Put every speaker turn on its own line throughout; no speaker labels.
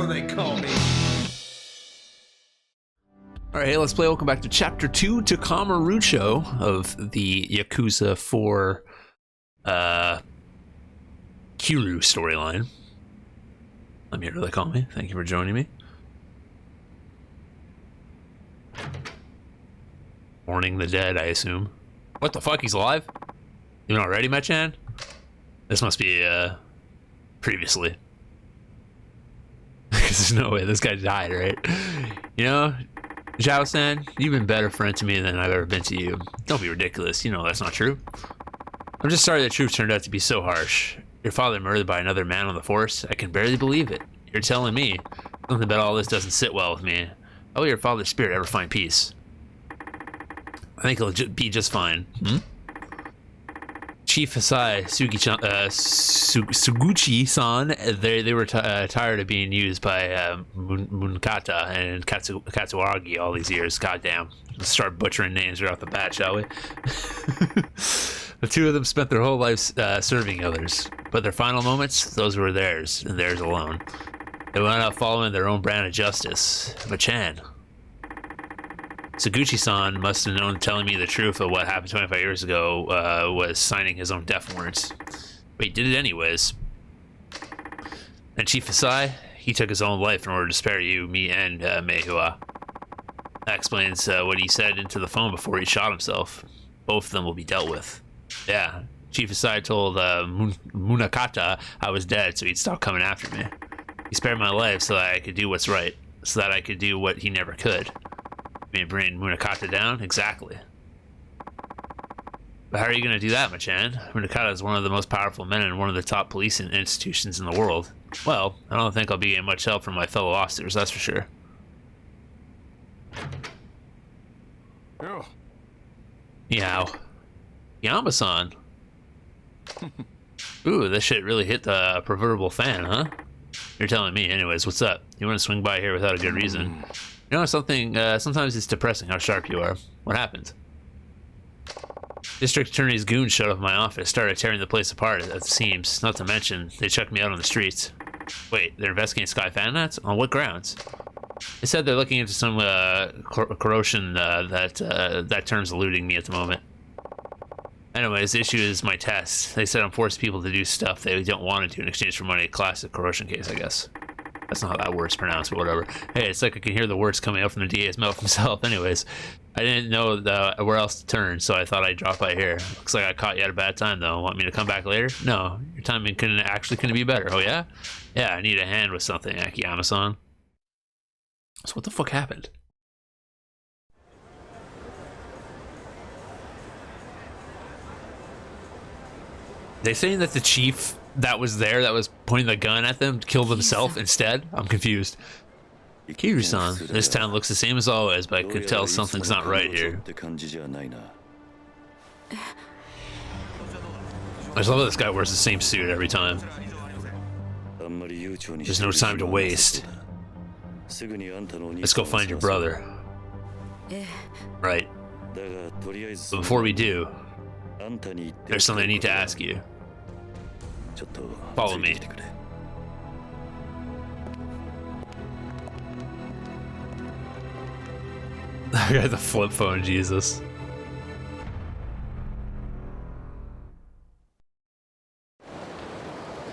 hero they call me.
Alright, hey, let's play. Welcome back to Chapter 2 to Kamuroucho of the Yakuza 4 Kiryu storyline. I'm HeroTheyCallMe. Thank you for joining me. Mourning the dead, I assume. What the fuck? He's alive? You not ready, Machan? This must be, previously. Because there's no way this guy died, right? You know, Zhao-san, you've been better friend to me than I've ever been to you. Don't be ridiculous. You know that's not true. I'm just sorry the truth turned out to be so harsh. Your father murdered by another man on the force? I can barely believe it. You're telling me something about all this doesn't sit well with me. How will your father's spirit ever find peace? I think he'll be just fine. Chief Hisai, Suguchi-san, they were tired of being used by Munkata and Katsuagi all these years. Goddamn. Let's start butchering names right off the bat, shall we? The two of them spent their whole lives serving others, but their final moments, those were theirs, and theirs alone. They went out following their own brand of justice. Machan. Suguchi-san must have known telling me the truth of what happened 25 years ago was signing his own death warrants. But he did it anyways. And Chief Hisai, he took his own life in order to spare you, me, and Meihua. That explains what he said into the phone before he shot himself. Both of them will be dealt with. Yeah, Chief Hisai told Munakata I was dead, so he'd stop coming after me. He spared my life so that I could do what's right, so that I could do what he never could. Bring Munakata down? Exactly. But how are you going to do that, Machan? Munakata is one of the most powerful men in one of the top police institutions in the world. Well, I don't think I'll be getting much help from my fellow officers, that's for sure. Meow. Yama-san. Ooh, this shit really hit the proverbial fan, huh? You're telling me. Anyways, what's up? You want to swing by here without a good reason? You know something, sometimes it's depressing how sharp you are. What happened? District Attorney's goons showed up in my office, started tearing the place apart at the seams. Not to mention, they chucked me out on the streets. Wait, they're investigating Sky Fanats? On what grounds? They said they're looking into some corrosion that term's eluding me at the moment. Anyways, the issue is my test. They said I'm forcing people to do stuff they don't want to do in exchange for money. A classic corrosion case, I guess. That's not how that word's pronounced, but whatever. Hey, it's like I can hear the words coming out from the DA's mouth himself. Anyways, I didn't know where else to turn, so I thought I'd drop by here. Looks like I caught you at a bad time, though. Want me to come back later? No, your timing couldn't be better. Oh, yeah? Yeah, I need a hand with something, Akiyama-san. So what the fuck happened? They saying that the chief that was there, that was pointing the gun at them, killed himself instead? I'm confused. Kiryu-san, this town looks the same as always, but I could tell something's not right here. I just love that this guy wears the same suit every time. There's no time to waste. Let's go find your brother. Right. But before we do, there's something I need to ask you. Follow me. I got the flip phone, Jesus.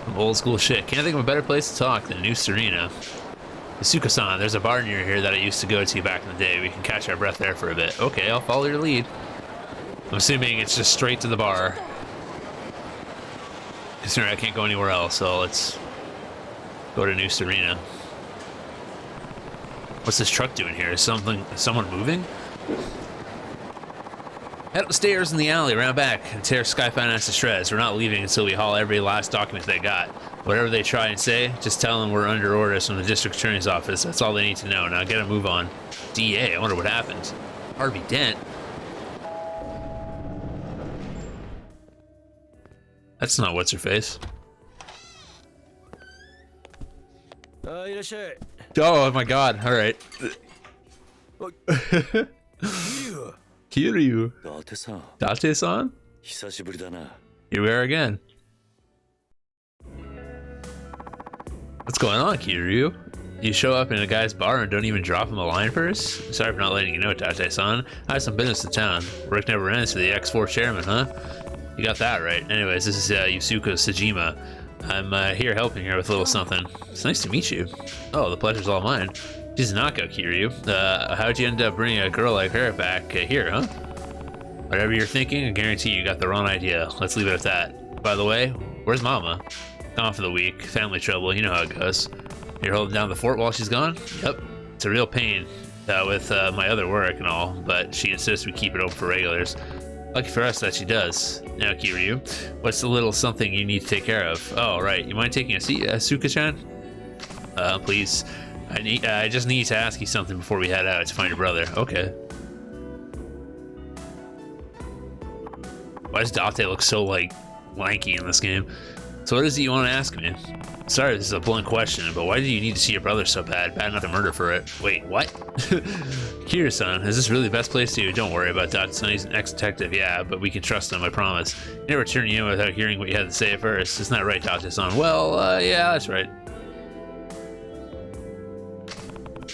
Some old school shit. Can't think of a better place to talk than New Serena. Isuka-san, there's a bar near here that I used to go to back in the day. We can catch our breath there for a bit. Okay, I'll follow your lead. I'm assuming it's just straight to the bar. Considering I can't go anywhere else, so let's go to New Serena. What's this truck doing here? Is someone moving? Head upstairs in the alley, around back, and tear Sky Finance to shreds. We're not leaving until we haul every last document they got. Whatever they try and say, just tell them we're under orders from the district attorney's office. That's all they need to know. Now get a move on. DA, I wonder what happened. Harvey Dent. That's not what's her face. Oh my god, alright. Kiryu. Date-san? Here we are again. What's going on, Kiryu? You show up in a guy's bar and don't even drop him a line first? Sorry for not letting you know, Tate-san. I have some business in town. Work never ends for the X4 chairman, huh? You got that right. Anyways, this is Yusuko Sajima. I'm here helping her with a little something. It's nice to meet you. Oh, the pleasure's all mine. She's a knockout, Kiryu. How'd you end up bringing a girl like her back here, huh? Whatever you're thinking, I guarantee you got the wrong idea. Let's leave it at that. By the way, where's Mama? Gone for the week. Family trouble, you know how it goes. You're holding down the fort while she's gone? Yep. It's a real pain with my other work and all, but she insists we keep it open for regulars. Lucky for us that she does. Now, Kiryu, what's the little something you need to take care of? Oh, right. You mind taking a seat, Suka-chan? Please. I just need to ask you something before we head out to find your brother. Okay. Why does Date look so, like, lanky in this game? So what is it you want to ask me? Sorry, this is a blunt question, but why do you need to see your brother so bad? Bad enough to murder for it. Wait, what? Kiryu-san, is this really the best place to? Don't worry about Date-san. He's an ex-detective, yeah, but we can trust him, I promise. He never turn you in without hearing what you had to say at first. Isn't that right, Date-san? Well, yeah, that's right.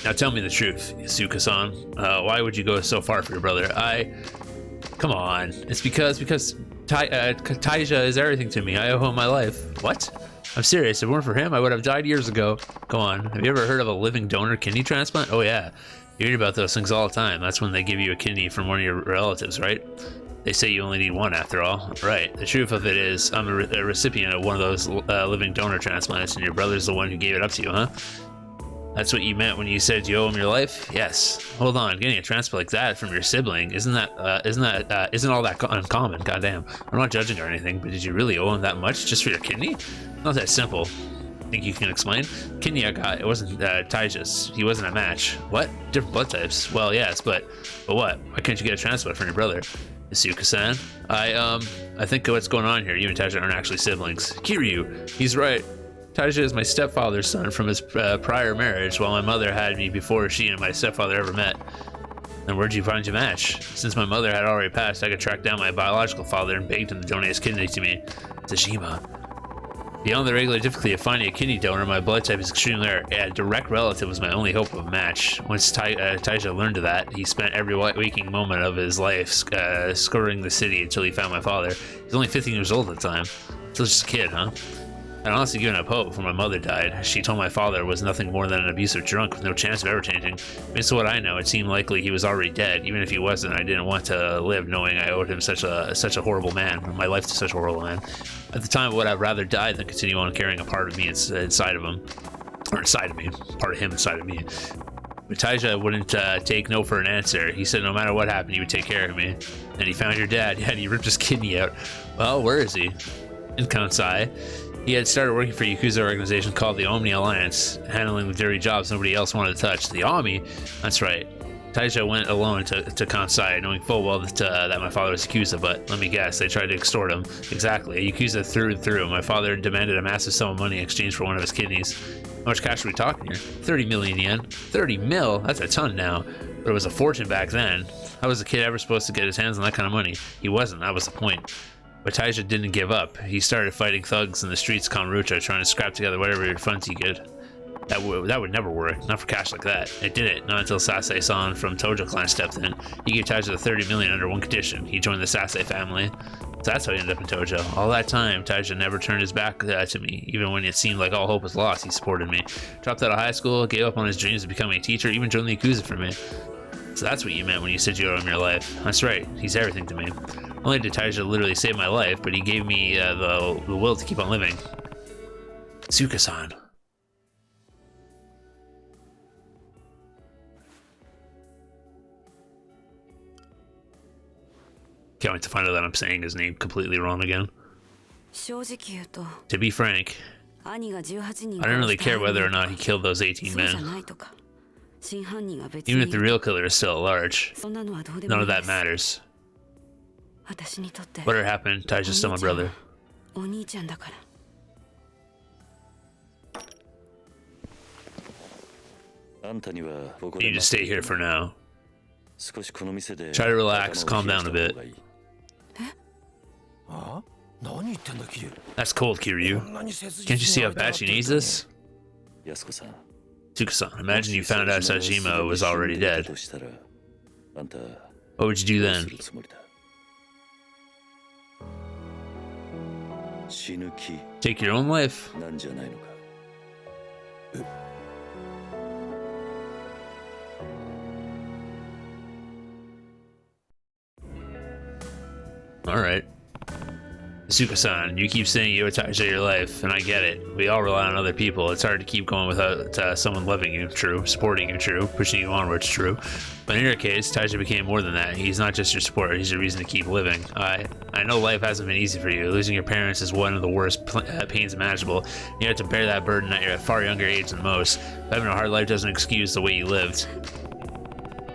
Now tell me the truth, Yasuka-san. Why would you go so far for your brother? Come on. It's because Taija is everything to me. I owe him my life. What? I'm serious. If it weren't for him, I would have died years ago. Come on. Have you ever heard of a living donor kidney transplant? Oh, yeah. You read about those things all the time. That's when they give you a kidney from one of your relatives, right? They say you only need one after all. Right. The truth of it is, I'm a recipient of one of those living donor transplants, and your brother's the one who gave it up to you, huh? That's what you meant when you said you owe him your life? Yes. Hold on, getting a transplant like that from your sibling, isn't all that uncommon? Goddamn. I'm not judging or anything, but did you really owe him that much just for your kidney? Not that simple. Think you can explain? Kidney I got, it wasn't Taija's. He wasn't a match. What? Different blood types? Well, yes, but what? Why couldn't you get a transplant from your brother? Isuka-san? I think what's going on here, you and Taija aren't actually siblings. Kiryu, he's right. Taija is my stepfather's son from his prior marriage, while my mother had me before she and my stepfather ever met. Then where'd you find your match? Since my mother had already passed, I could track down my biological father and begged him to donate his kidney to me. Tajima. Beyond the regular difficulty of finding a kidney donor, my blood type is extremely rare. A direct relative was my only hope of a match. Once Taija learned of that, he spent every waking moment of his life scouring the city until he found my father. He's only 15 years old at the time. Still just a kid, huh? I'd honestly given up hope when my mother died. She told my father was nothing more than an abusive drunk with no chance of ever changing. Based on what I know, it seemed likely he was already dead. Even if he wasn't, I didn't want to live knowing I owed him such a horrible man, my life to such a horrible man. At the time, I would have rather died than continue on carrying a part of me inside of him. Or inside of me. Part of him inside of me. But Taija wouldn't take no for an answer. He said no matter what happened, he would take care of me. And he found your dad. Yeah, he ripped his kidney out. Well, where is he? In Kansai. He had started working for a Yakuza organization called the Omni Alliance, handling the dirty jobs nobody else wanted to touch. The Omni? That's right. Taija went alone to Kansai, knowing full well that my father was Yakuza, but let me guess, they tried to extort him. Exactly, a Yakuza through and through. My father demanded a massive sum of money in exchange for one of his kidneys. How much cash are we talking here? 30 million yen. 30 mil? That's a ton now. But it was a fortune back then. How was a kid ever supposed to get his hands on that kind of money? He wasn't, that was the point. But Taija didn't give up. He started fighting thugs in the streets of Kamuroucho, trying to scrap together whatever funds he could. That would never work, not for cash like that. It didn't, not until Sasei-san from Tojo clan stepped in. He gave Taija the 30 million under one condition. He joined the Sasei family. So that's how he ended up in Tojo. All that time, Taija never turned his back to me. Even when it seemed like all hope was lost, he supported me. Dropped out of high school, gave up on his dreams of becoming a teacher, even joined the Yakuza for me. So that's what you meant when you said you owed him your life. That's right, he's everything to me. Only did Taija literally save my life, but he gave me the will to keep on living. Suka-san. Can't wait to find out that I'm saying his name completely wrong again. To be frank, I didn't really care whether or not he killed those 18 men. Even if the real killer is still at large, none of that matters. Whatever happened, Taija's still my brother. You need to stay here for now. Try to relax, calm down a bit. That's cold, Kiryu. Can't you see how bad she needs this? Tsuka-san, imagine you found out Sajima was already dead. What would you do then? Take your own life? Alright. Tsuka-san, you keep saying you attach to your life, and I get it. We all rely on other people. It's hard to keep going without someone loving you, true. Supporting you, true. Pushing you onwards, true. But in your case, Taija became more than that. He's not just your support, he's your reason to keep living. I know life hasn't been easy for you. Losing your parents is one of the worst pains imaginable. You have to bear that burden at a far younger age than most. Having a hard life doesn't excuse the way you lived.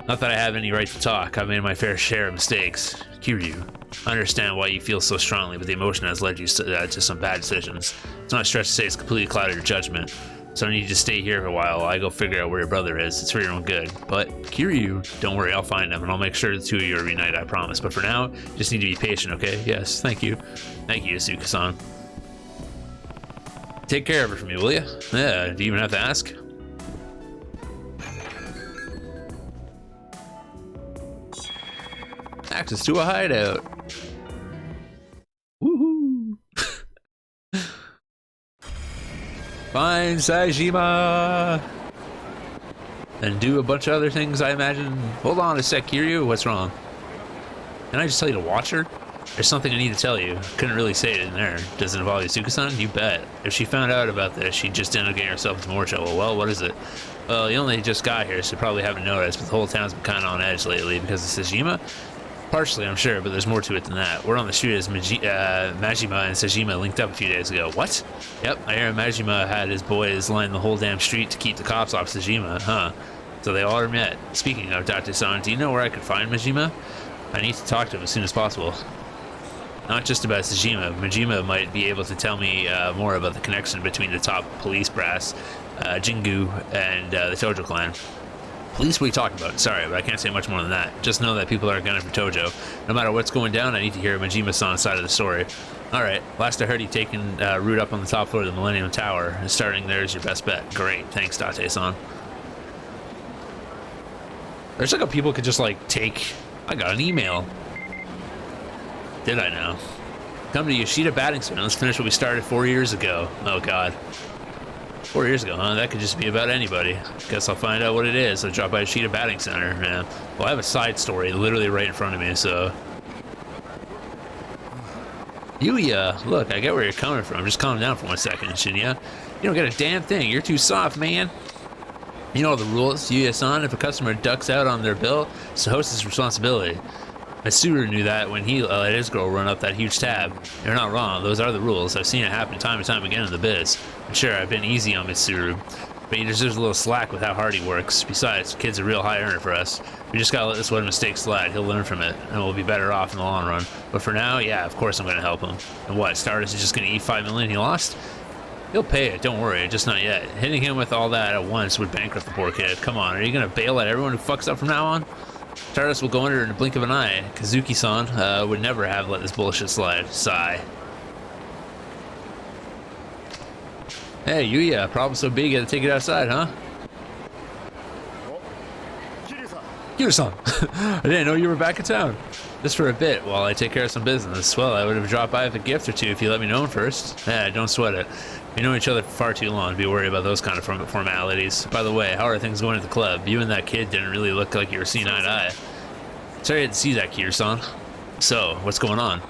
Not that I have any right to talk. I've made my fair share of mistakes. Kiryu, I understand why you feel so strongly, but the emotion has led you to some bad decisions. It's not a stretch to say it's completely clouded your judgment. So I need you to stay here for a while while I go figure out where your brother is. It's for your own good. But Kiryu, don't worry, I'll find him, and I'll make sure the two of you are reunited, I promise. But for now, just need to be patient, okay? Yes, thank you. Thank you, Tsuka-san. Take care of her for me, will you? Yeah, do you even have to ask? Access to a hideout. Woohoo! Find Sajima! And do a bunch of other things, I imagine. Hold on a sec, Kiryu. What's wrong? Can I just tell you to watch her? There's something I need to tell you. Couldn't really say it in there. Does it involve Tsuka-san? You bet. If she found out about this, she'd just end up getting herself into more trouble. Well, what is it? Well, you only just got here, so you probably haven't noticed, but the whole town's been kind of on edge lately because of Sajima. Partially, I'm sure, but there's more to it than that. Word on the street is Majima and Sajima linked up a few days ago. What? Yep, I hear Majima had his boys line the whole damn street to keep the cops off Sajima, huh? So they all are met. Speaking of Date-san, do you know where I could find Majima? I need to talk to him as soon as possible. Not just about Sajima. Majima might be able to tell me more about the connection between the top police brass, Jingu, and the Tojo clan. Police, what are you talking about? Sorry, but I can't say much more than that. Just know that people are gunning for Tojo. No matter what's going down, I need to hear Majima-san's side of the story. Alright, last I heard, he'd taken route up on the top floor of the Millennium Tower, and starting there is your best bet. Great, thanks, Date-san. There's like how people could just like take... I got an email. Did I now? Come to Yoshida Batting Center. Let's finish what we started 4 years ago. Oh god. 4 years ago, huh? That could just be about anybody. Guess I'll find out what it is. I'll drop by Yoshida Batting Center. Yeah. Well, I have a side story literally right in front of me, so... Yuya, look, I get where you're coming from. Just calm down for 1 second, Shinya. You don't get a damn thing. You're too soft, man. You know the rules, Yuya-san. If a customer ducks out on their bill, it's the host's responsibility. Mitsuru knew that when he let his girl run up that huge tab. You're not wrong, those are the rules. I've seen it happen time and time again in the biz. And sure, I've been easy on Mitsuru, but he deserves a little slack with how hard he works. Besides, the kid's a real high earner for us. We just gotta let this one mistake slide. He'll learn from it, and we'll be better off in the long run. But for now, yeah, of course I'm gonna help him. And what, Stardust is just gonna eat $5 million he lost? He'll pay it, don't worry, just not yet. Hitting him with all that at once would bankrupt the poor kid. Come on, are you gonna bail at everyone who fucks up from now on? Stardust will go under in a blink of an eye. Kazuki-san would never have let this bullshit slide. Sigh. Hey, Yuya, problem so big you gotta take it outside, huh? Kiryu-san! I didn't know you were back in town. Just for a bit, while I take care of some business. Well, I would have dropped by with a gift or two if you let me know first. Yeah, don't sweat it. We know each other for far too long to be worried about those kind of formalities. By the way, how are things going at the club? You and that kid didn't really look like you were seeing eye to eye. Sorry I didn't see that, Kiryu-san. So, what's going on?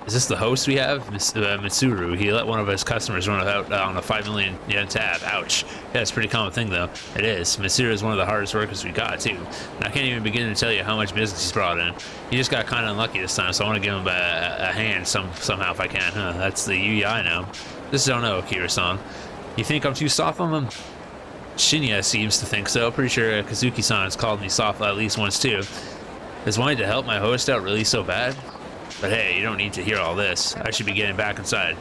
Is this the host we have? Mitsuru. He let one of his customers run out on a 5 million yen tab. Ouch. Yeah, it's a pretty common thing, though. It is. Mitsuru is one of the hardest workers we got, too. And I can't even begin to tell you how much business he's brought in. He just got kind of unlucky this time, so I want to give him a hand somehow if I can. Huh, that's the Yuya I know. This don't know, Kiryu-san. You think I'm too soft on him? Shinya seems to think so. Pretty sure Kazuki-san has called me soft at least once, too. Is wanting to help my host out really so bad? But hey, you don't need to hear all this. I should be getting back inside.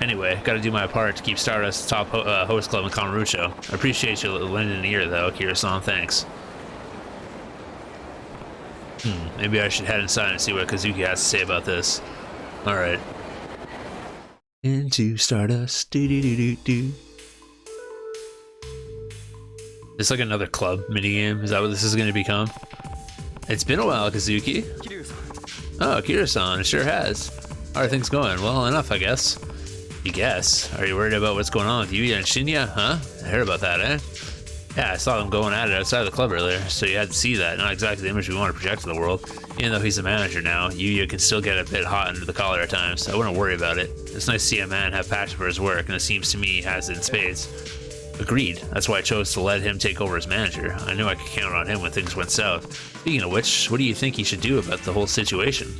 Anyway, gotta do my part to keep Stardust the top host club in Kamuroucho. I appreciate you lending an ear though, Kiryu-san, thanks. Maybe I should head inside and see what Kazuki has to say about this. Alright. Into Stardust, do do do do do. It's like another club minigame. Is that what this is going to become? It's been a while, Kazuki. Oh, Kiryu-san, it sure has. How are things going? Well, enough, I guess. You guess? Are you worried about what's going on with Yuya and Shinya, huh? I heard about that, eh? Yeah, I saw them going at it outside the club earlier, so you had to see that. Not exactly the image we want to project to the world. Even though he's a manager now, Yuya can still get a bit hot under the collar at times. I wouldn't worry about it. It's nice to see a man have passion for his work, and it seems to me he has it in spades. Agreed. That's why I chose to let him take over as manager. I knew I could count on him when things went south. Speaking of which, what do you think he should do about the whole situation?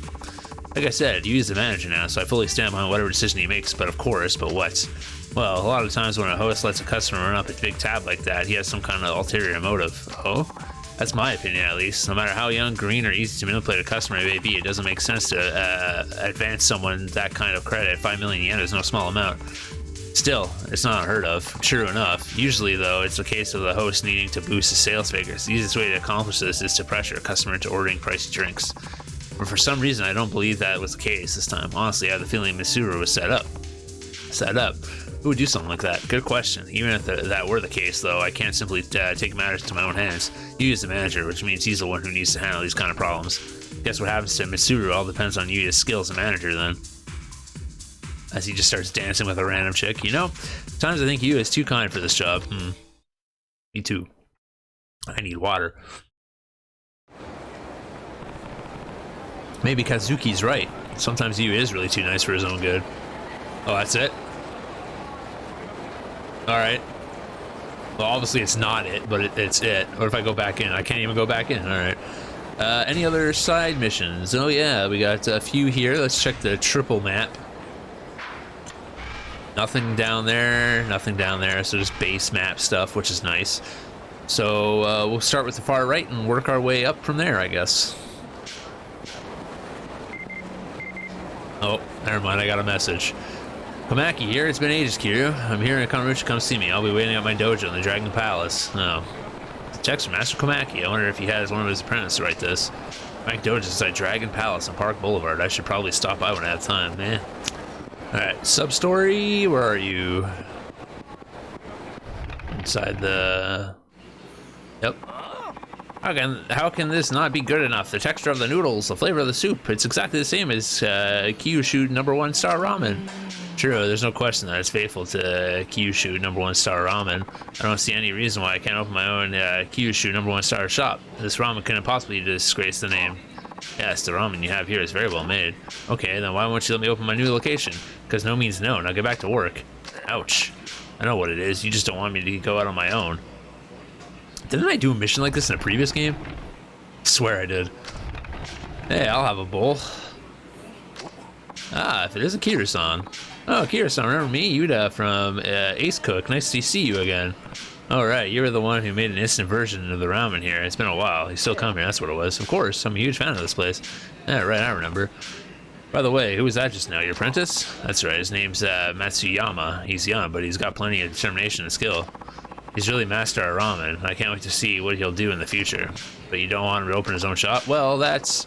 Like I said, Yuya's the manager now, so I fully stand behind whatever decision he makes, but of course, but what? Well, a lot of times when a host lets a customer run up a big tab like that, he has some kind of ulterior motive. Oh? That's my opinion, at least. No matter how young, green, or easy to manipulate a customer may be, it doesn't make sense to advance someone that kind of credit. 5 million yen is no small amount. Still, it's not unheard of. True enough. Usually, though, it's a case of the host needing to boost his sales figures. The easiest way to accomplish this is to pressure a customer into ordering pricey drinks. But for some reason, I don't believe that was the case this time. Honestly, I have the feeling Mitsuru was set up. Set up? Who would do something like that? Good question. Even if that were the case, though, I can't simply take matters into my own hands. Yuya's the manager, which means he's the one who needs to handle these kind of problems. Guess what happens to Mitsuru all depends on Yuya's skill as a manager, then. As he just starts dancing with a random chick. You know, sometimes I think Yuya is too kind for this job. Me too. I need water. Maybe Kazuki's right. Sometimes Yuya is really too nice for his own good. Oh, that's it? Alright. Well, obviously it's not it, but it's it. What if I go back in? I can't even go back in. Alright. Any other side missions? Oh yeah, we got a few here. Let's check the triple map. Nothing down there, nothing down there. So just base map stuff, which is nice. So we'll start with the far right and work our way up from there, I guess. Oh, never mind, I got a message. Komaki here, it's been ages, Kiryu. I'm here in Kamuroucho, come see me. I'll be waiting at my dojo in the Dragon Palace. Oh. The checks from Master Komaki. I wonder if he has one of his apprentices to write this. My dojo is inside Dragon Palace on Park Boulevard. I should probably stop by when I have time, man. Alright, sub-story, where are you? Inside the... Yep. How can this not be good enough? The texture of the noodles, the flavor of the soup, it's exactly the same as Kyushu #1 star ramen. True, there's no question that it's faithful to Kyushu #1 star ramen. I don't see any reason why I can't open my own Kyushu #1 star shop. This ramen couldn't possibly disgrace the name. Yes, the ramen you have here is very well made. Okay, then why won't you let me open my new location? Because no means no. Now get back to work. Ouch. I know what it is. You just don't want me to go out on my own. Didn't I do a mission like this in a previous game? I swear I did. Hey, I'll have a bowl. Ah, if it isn't Kiryu-san. Oh, Kiryu-san, remember me? Yuda from Ace Cook. Nice to see you again. Alright, you were the one who made an instant version of the ramen here. It's been a while. You still come here, that's what it was. Of course, I'm a huge fan of this place. Yeah, right, I remember. By the way, who was that just now? Your apprentice? That's right, his name's Matsuyama. He's young, but he's got plenty of determination and skill. He's really master at ramen. I can't wait to see what he'll do in the future. But you don't want him to open his own shop? Well, that's...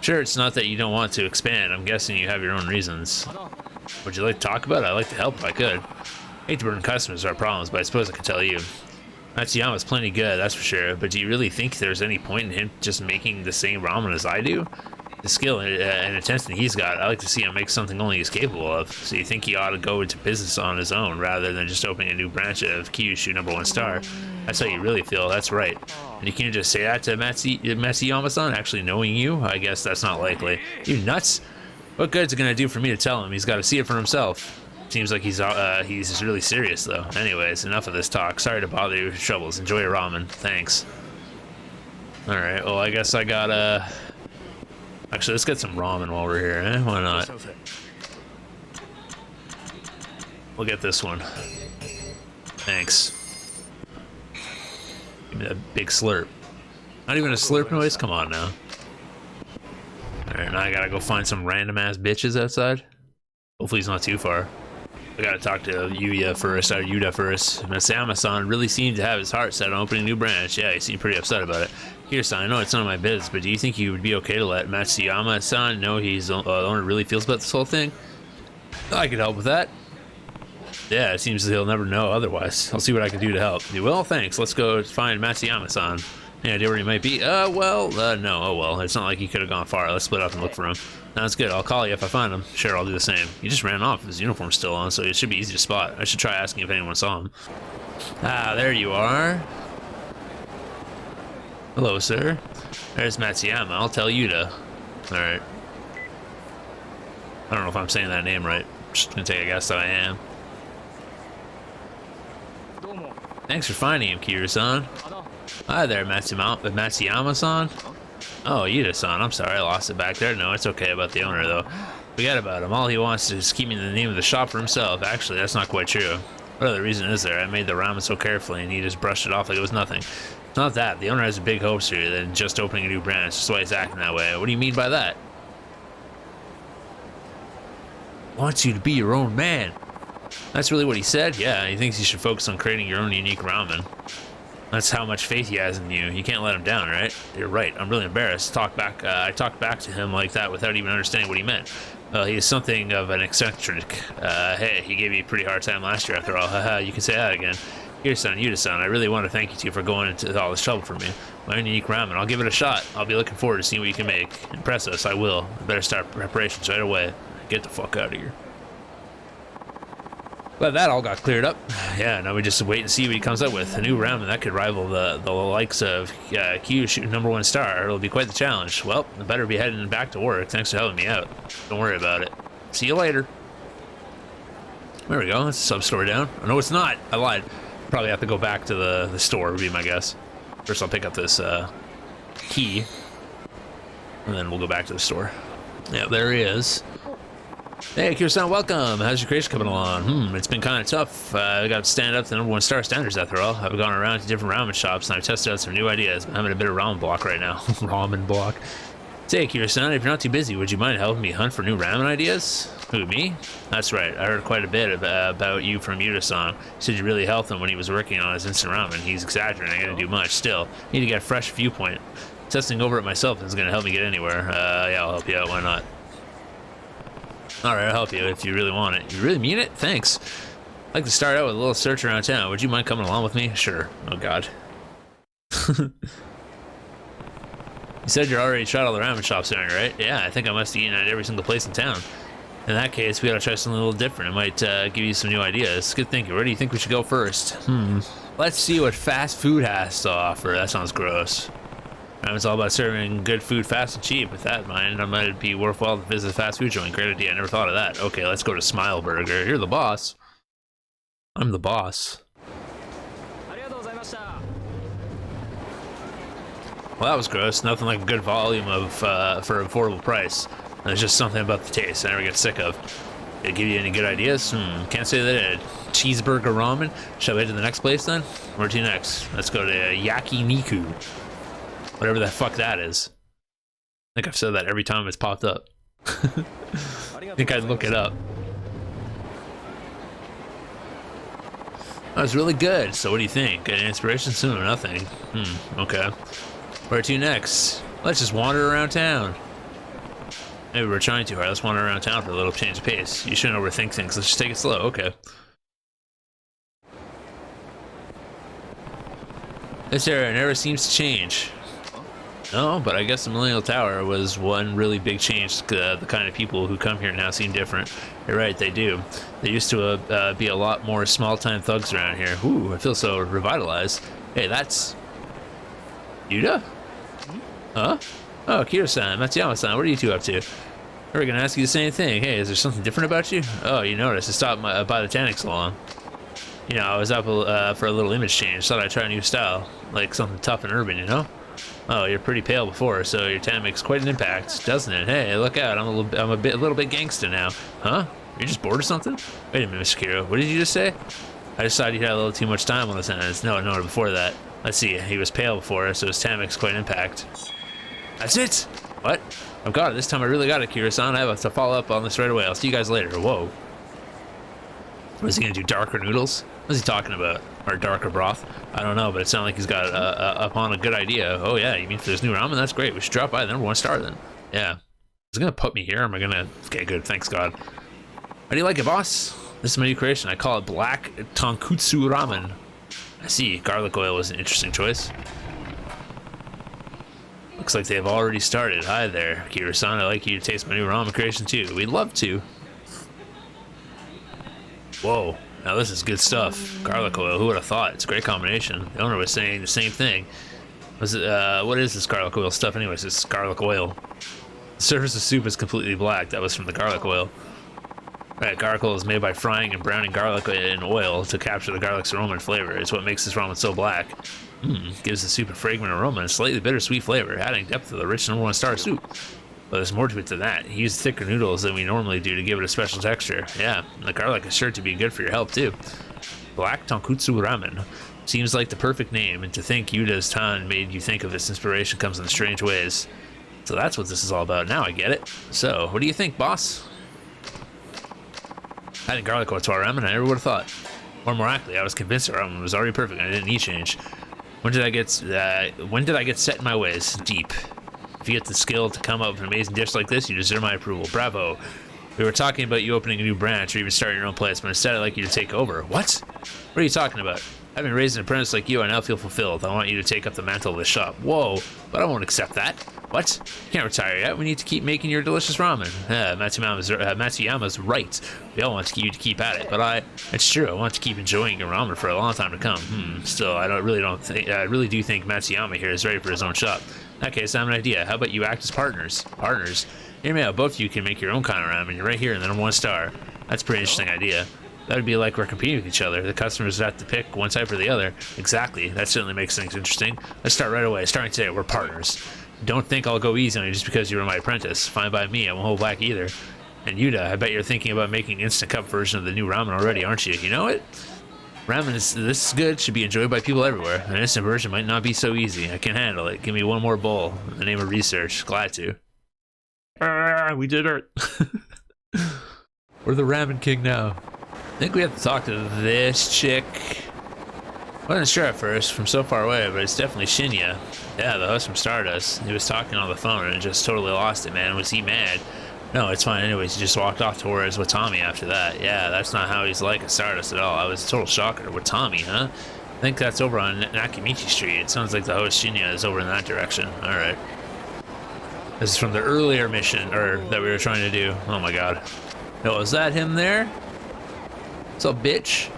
Sure, it's not that you don't want to expand. I'm guessing you have your own reasons. Would you like to talk about it? I'd like to help if I could. I hate to burden customers with our problems, but I suppose I can tell you. Matsuyama's plenty good, that's for sure. But do you really think there's any point in him just making the same ramen as I do? The skill and attention he's got, I like to see him make something only he's capable of. So you think he ought to go into business on his own rather than just opening a new branch of Kyushu #1 star? That's how you really feel, that's right. And you can't just say that to Matsuyama-san, actually knowing you? I guess that's not likely. You nuts? What good's it gonna do for me to tell him? He's gotta see it for himself. Seems like he's really serious though. Anyways, enough of this talk. Sorry to bother you with your troubles. Enjoy your ramen. Thanks. Alright, well I guess I gotta... Actually, let's get some ramen while we're here, eh? Why not? We'll get this one. Thanks. Give me that big slurp. Not even a slurp noise? Come on now. Alright, now I gotta go find some random ass bitches outside. Hopefully he's not too far. I gotta talk to Yuya first, or Yuda first. Matsuyama-san really seemed to have his heart set on opening a new branch. Yeah, he seemed pretty upset about it. Here-san, I know it's none of my business, but do you think you would be okay to let Matsuyama-san know he's the one who really feels about this whole thing? I could help with that. Yeah, it seems he'll never know otherwise. I'll see what I can do to help. Well, thanks. Let's go find Matsuyama-san. Any idea where he might be? No. Oh, well. It's not like he could have gone far. Let's split up and look for him. Sounds good. I'll call you if I find him. Sure, I'll do the same. He just ran off. His uniform's still on, so it should be easy to spot. I should try asking if anyone saw him. Ah, there you are. Hello, sir. There's Matsuyama. I'll tell you to. Alright. I don't know if I'm saying that name right. Just gonna take a guess that I am. Thanks for finding him, Kiryu-san. Hi there, Matsuyama-san. Oh, Yuta-san. I'm sorry, I lost it back there. No, it's okay about the owner, though. Forget about him. All he wants is keeping the name of the shop for himself. Actually, that's not quite true. What other reason is there? I made the ramen so carefully, and he just brushed it off like it was nothing. It's not that. The owner has big hopes for you than just opening a new brand. It's just why he's acting that way. What do you mean by that? Wants you to be your own man. That's really what he said? Yeah, he thinks you should focus on creating your own unique ramen. That's how much faith he has in you. You can't let him down, right? You're right. I'm really embarrassed. I talked back to him like that without even understanding what he meant. He is something of an eccentric. Hey, he gave me a pretty hard time last year after all. Haha, you can say that again. Here, son, Yuta-san, I really want to thank you two for going into all this trouble for me. My own unique ramen. I'll give it a shot. I'll be looking forward to seeing what you can make. Impress us, I will. I better start preparations right away. Get the fuck out of here. But that all got cleared up. Yeah, now we just wait and see what he comes up with. A new ramen that could rival the likes of Kiryu shooting #1 star. It'll be quite the challenge. Well, I better be heading back to work. Thanks for helping me out. Don't worry about it. See you later. There we go. That's a sub-store down. Oh, no, it's not. I lied. Probably have to go back to the store, would be my guess. First, I'll pick up this key, and then we'll go back to the store. Yeah, there he is. Hey, Kiryu-san, welcome. How's your creation coming along? It's been kind of tough. I got to stand up to the #1 star standards after all. I've gone around to different ramen shops and I've tested out some new ideas. I'm having a bit of ramen block right now. Ramen block. Say, Kiryu-san, if you're not too busy, would you mind helping me hunt for new ramen ideas? Who, me? That's right. I heard quite a bit about you from Yuta-san. He said you really helped him when he was working on his instant ramen. He's exaggerating. I didn't do much. Still, need to get a fresh viewpoint. Testing over it myself isn't going to help me get anywhere. Yeah, I'll help you out. Why not? Alright, I'll help you if you really want it. You really mean it? Thanks. I'd like to start out with a little search around town. Would you mind coming along with me? Sure. Oh, God. You said you already tried all the ramen shops around, right? Yeah, I think I must have eaten at every single place in town. In that case, we gotta try something a little different. It might give you some new ideas. Good thinking. Where do you think we should go first? Let's see what fast food has to offer. That sounds gross. It's all about serving good food fast and cheap. With that in mind, it might be worthwhile to visit a fast food joint. Great idea. I never thought of that. Okay, let's go to Smile Burger. You're the boss. I'm the boss. Well, that was gross. Nothing like a good volume of for an affordable price. There's just something about the taste I never get sick of. Did it give you any good ideas? Can't say that it did. Cheeseburger ramen. Shall we head to the next place then? Where to next? Let's go to Yakiniku. Whatever the fuck that is. I think I've said that every time it's popped up. I think I'd look it up. That was really good. So what do you think? Any inspiration soon or nothing? Okay. Where to next? Let's just wander around town. Maybe we're trying too hard. Let's wander around town for a little change of pace. You shouldn't overthink things. Let's just take it slow. Okay. This area never seems to change. No, but I guess the Millennial Tower was one really big change. The kind of people who come here now seem different. You're right, they do. There used to be a lot more small-time thugs around here. Ooh, I feel so revitalized. Hey, that's... Yuta? Huh? Oh, Kiryu-san, Matsuyama-san, what are you two up to? We're gonna ask you the same thing. Hey, is there something different about you? Oh, you noticed. I stopped by the Tannic salon. You know, I was up for a little image change. Thought I'd try a new style. Like something tough and urban, you know? Oh, you're pretty pale before, so your tan makes quite an impact, doesn't it? Hey, look out! I'm a little bit gangsta now. Huh? You're just bored or something? Wait a minute, Mr. Kiryu. What did you just say? I decided you had a little too much time on the sentence. No, before that. Let's see. He was pale before, so his tan makes quite an impact. That's it. What? I've got it. This time I really got it, Kiryu-san. I have to follow up on this right away. I'll see you guys later. Whoa. What is he gonna do? Darker noodles? What's he talking about? Or darker broth? I don't know, but it sounds like he's got up on a good idea. Oh yeah, you mean for this new ramen? That's great. We should drop by the #1 star then. Yeah. Is it gonna put me here? Or am I gonna? Okay, good. Thanks God. How do you like it, boss? This is my new creation. I call it black tonkotsu ramen. I see. Garlic oil was an interesting choice. Looks like they've already started. Hi there, Kiryu-san. I'd like you to taste my new ramen creation too. We'd love to. Whoa. Now this is good stuff. Garlic oil. Who would have thought? It's a great combination. The owner was saying the same thing. Was it? What is this garlic oil stuff? Anyways, it's garlic oil. The surface of soup is completely black. That was from the garlic oil. Right, garlic oil is made by frying and browning garlic in oil to capture the garlic's aroma and flavor. It's what makes this ramen so black. Gives the soup a fragrant aroma and a slightly bittersweet flavor, adding depth to the rich #1 star soup. But there's more to it than that. He used thicker noodles than we normally do to give it a special texture. Yeah, the garlic is sure to be good for your health too. Black tonkotsu ramen. Seems like the perfect name, and to think Yuda's tan made you think of this inspiration comes in strange ways. So that's what this is all about. Now I get it. So, what do you think, boss? Adding garlic oil to our ramen, I never would have thought. Or more accurately, I was convinced our ramen was already perfect and I didn't need change. When did I get set in my ways? Deep. If you get the skill to come up with an amazing dish like this, you deserve my approval. Bravo. We were talking about you opening a new branch or even starting your own place, but instead I'd like you to take over. What? What are you talking about? Having raised an apprentice like you, I now feel fulfilled. I want you to take up the mantle of the shop. Whoa, but I won't accept that. What? You can't retire yet. We need to keep making your delicious ramen. Matsuyama's right. We all want you to keep at it, but it's true. I want to keep enjoying your ramen for a long time to come. Still, I really do think Matsuyama here is ready for his own shop. In that case, I have an idea. How about you act as partners? Partners? Hear me out. Both of you can make your own kind of ramen. You're right here in the #1 star. That's a pretty interesting idea. That would be like we're competing with each other. The customers would have to pick one type or the other. Exactly. That certainly makes things interesting. Let's start right away. Starting today, we're partners. Don't think I'll go easy on you just because you were my apprentice. Fine by me. I won't hold back either. And Yuda, I bet you're thinking about making an instant cup version of the new ramen already, aren't you? You know it? Ramen this is good. Should be enjoyed by people everywhere. An instant version might not be so easy. I can handle it. Give me one more bowl. In the name of research. Glad to. We did it. We're the ramen king now. I think we have to talk to this chick. Wasn't sure at first from so far away, but it's definitely Shinya. Yeah, the host from Stardust. He was talking on the phone and just totally lost it, man. Was he mad? No, it's fine anyways. He just walked off towards Watami after that. Yeah, that's not how he's like at Stardust at all. I was a total shocker. Watami, huh? I think that's over on Nakamichi Street. It sounds like the host Shinya is over in that direction. Alright. This is from the earlier mission, that we were trying to do. Oh my god. Oh, is that him there? What's up, bitch?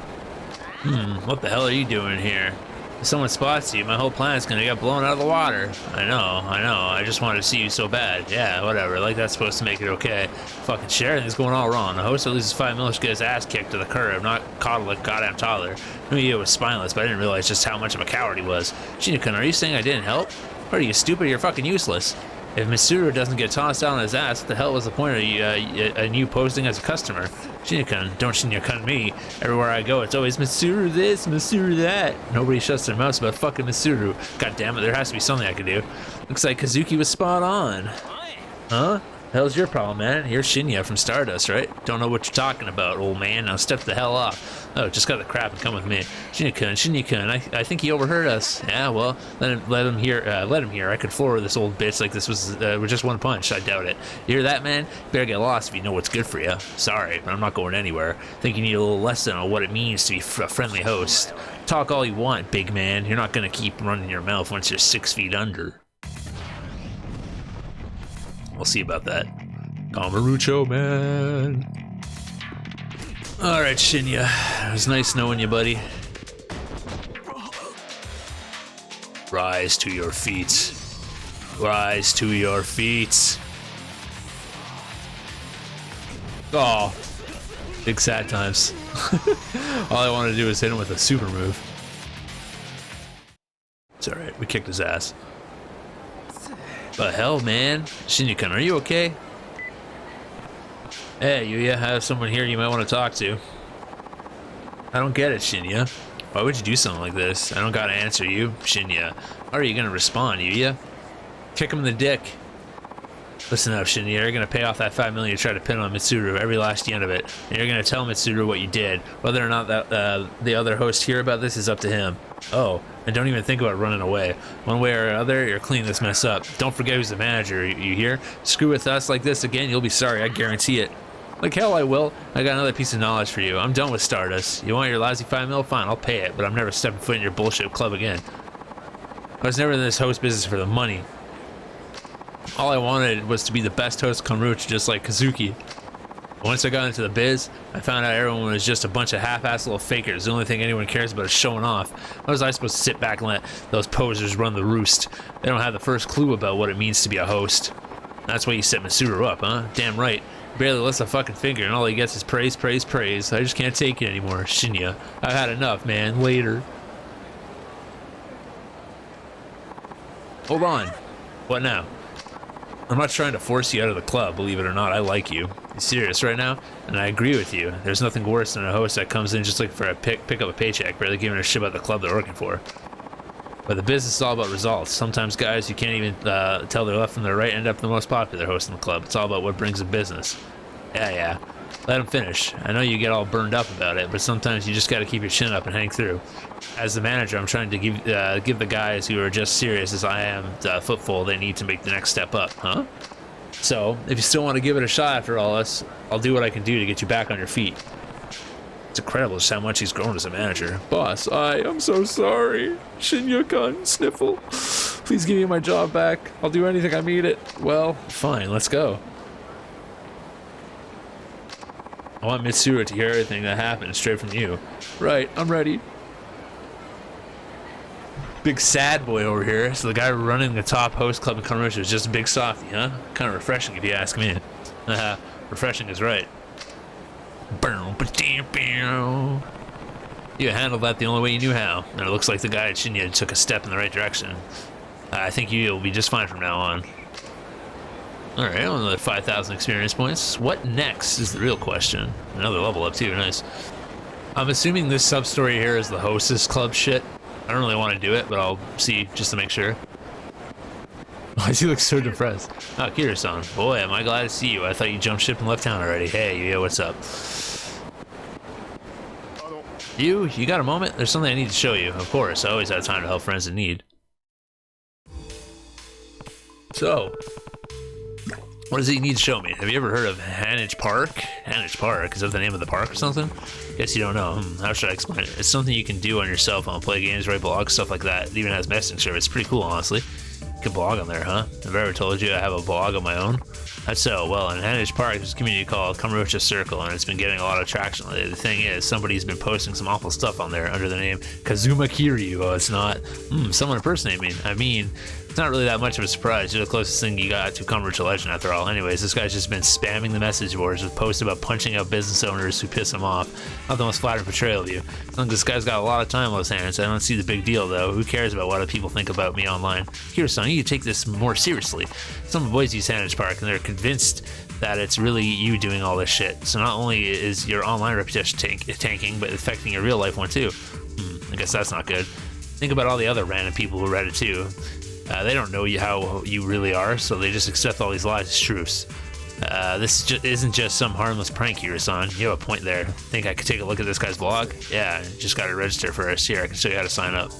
What the hell are you doing here? If someone spots you, my whole plan's gonna get blown out of the water. I know. I just wanted to see you so bad. Yeah, whatever. Like that's supposed to make it okay. Fucking shit, everything's going all wrong. The host that loses 5 mil should get his ass kicked to the curb, not coddled like a goddamn toddler. I knew he was spineless, but I didn't realize just how much of a coward he was. Shinya-kun, are you saying I didn't help? What are you, stupid? You're fucking useless. If Mitsuru doesn't get tossed down on his ass, what the hell was the point of you posting as a customer? Shinya-kun, don't Shinya-kun me. Everywhere I go, it's always Mitsuru this, Mitsuru that. Nobody shuts their mouths about fucking Mitsuru. God damn it, there has to be something I can do. Looks like Kazuki was spot on. Huh? Hell's your problem, man? You're Shinya from Stardust, right? Don't know what you're talking about, old man. Now step the hell off. Oh, just got the crap and come with me. Shinya-kun, I think he overheard us. Yeah, well, let him hear. I could floor this old bitch like this was with just one punch. I doubt it. You hear that, man? You better get lost if you know what's good for you. Sorry, but I'm not going anywhere. I think you need a little lesson on what it means to be a friendly host. Talk all you want, big man. You're not gonna keep running your mouth once you're 6 feet under. We'll see about that. Kamuroucho, man. Alright, Shinya. It was nice knowing you, buddy. Rise to your feet. Rise to your feet. Oh. Big sad times. All I wanted to do was hit him with a super move. It's alright, we kicked his ass. The hell, man? Shinya-kun, are you okay? Hey, Yuya, I have someone here you might want to talk to. I don't get it, Shinya. Why would you do something like this? I don't gotta answer you, Shinya. How are you gonna respond, Yuya? Kick him in the dick. Listen up, Shinya. You're gonna pay off that 5 million you tried to pin on Mitsuru, every last yen of it. And you're gonna tell Mitsuru what you did. Whether or not that the other hosts hear about this is up to him. Oh, and don't even think about running away. One way or another, you're cleaning this mess up. Don't forget who's the manager, you hear? Screw with us like this again, you'll be sorry, I guarantee it. Like hell I will. I got another piece of knowledge for you. I'm done with Stardust. You want your lousy 5 mil? Fine, I'll pay it, but I'm never stepping foot in your bullshit club again. I was never in this host business for the money. All I wanted was to be the best host Kamuroucho, just like Kazuki. Once I got into the biz, I found out everyone was just a bunch of half-assed little fakers. The only thing anyone cares about is showing off. How was I supposed to sit back and let those posers run the roost? They don't have the first clue about what it means to be a host. That's why you set Mitsuru up, huh? Damn right. Barely lifts a fucking finger and all he gets is praise, praise, praise. I just can't take it anymore. Shinya, I've had enough, man. Later. Hold on. What now? I'm not trying to force you out of the club, believe it or not. I like you. You're serious right now? And I agree with you. There's nothing worse than a host that comes in just looking for a pick up a paycheck, barely giving a shit about the club they're working for. But the business is all about results. Sometimes guys you can't even tell their left from their right end up the most popular host in the club. It's all about what brings the business. Yeah. Let them finish. I know you get all burned up about it, but sometimes you just got to keep your chin up and hang through. As the manager, I'm trying to give the guys who are just serious as I am the footfall they need to make the next step up, huh? So, if you still want to give it a shot after all this, I'll do what I can do to get you back on your feet. It's incredible just how much he's grown as a manager. Boss, I'm so sorry. Shinya-kun, sniffle. Please give me my job back. I'll do anything I need it. Well, fine, let's go. I want Mitsuru to hear everything that happened straight from you. Right, I'm ready. Big sad boy over here. So the guy running the top host club in Kamuroucho is just a big softy, huh? Kind of refreshing if you ask me. Refreshing is right. You handled that the only way you knew how. And it looks like the guy at Shinya took a step in the right direction. I think you'll be just fine from now on. Alright, another 5,000 experience points. What next is the real question. Another level up too, nice. I'm assuming this sub-story here is the hostess club shit. I don't really want to do it, but I'll see just to make sure. Why does he look so depressed? Oh, Kiryu-san. Boy, am I glad to see you. I thought you jumped ship and left town already. Hey, yeah, what's up? You got a moment? There's something I need to show you. Of course, I always have time to help friends in need. So, what does he need to show me? Have you ever heard of Hanage Park? Hanage Park? Is that the name of the park or something? Guess you don't know. How should I explain it? It's something you can do on your cell phone, play games, write blogs, stuff like that. It even has messaging service. It's pretty cool, honestly. You can blog on there, huh? Have I ever told you I have a blog of my own? That's so. Well, in Hanage Park, there's a community called Kamuroucho Circle, and it's been getting a lot of traction lately. The thing is, somebody's been posting some awful stuff on there under the name Kazuma Kiryu. Oh, it's not. Someone impersonating me. I mean, it's not really that much of a surprise. You're the closest thing you got to Kamuroucho legend after all. Anyways, this guy's just been spamming the message boards with posts about punching out business owners who piss him off. Not the most flattering portrayal of you. I think this guy's got a lot of time on his hands. I don't see the big deal though. Who cares about what other people think about me online? Kiryu-san, you need to take this more seriously. Some of the boys use Hanage Park and they're convinced that it's really you doing all this shit. So not only is your online reputation tanking, but affecting your real life one too. I guess that's not good. Think about all the other random people who read it too. They don't know how you really are, so they just accept all these lies as truths. This isn't just some harmless prank here, son. You have a point there. Think I could take a look at this guy's blog? Yeah, just gotta register first. Here, I can show you how to sign up.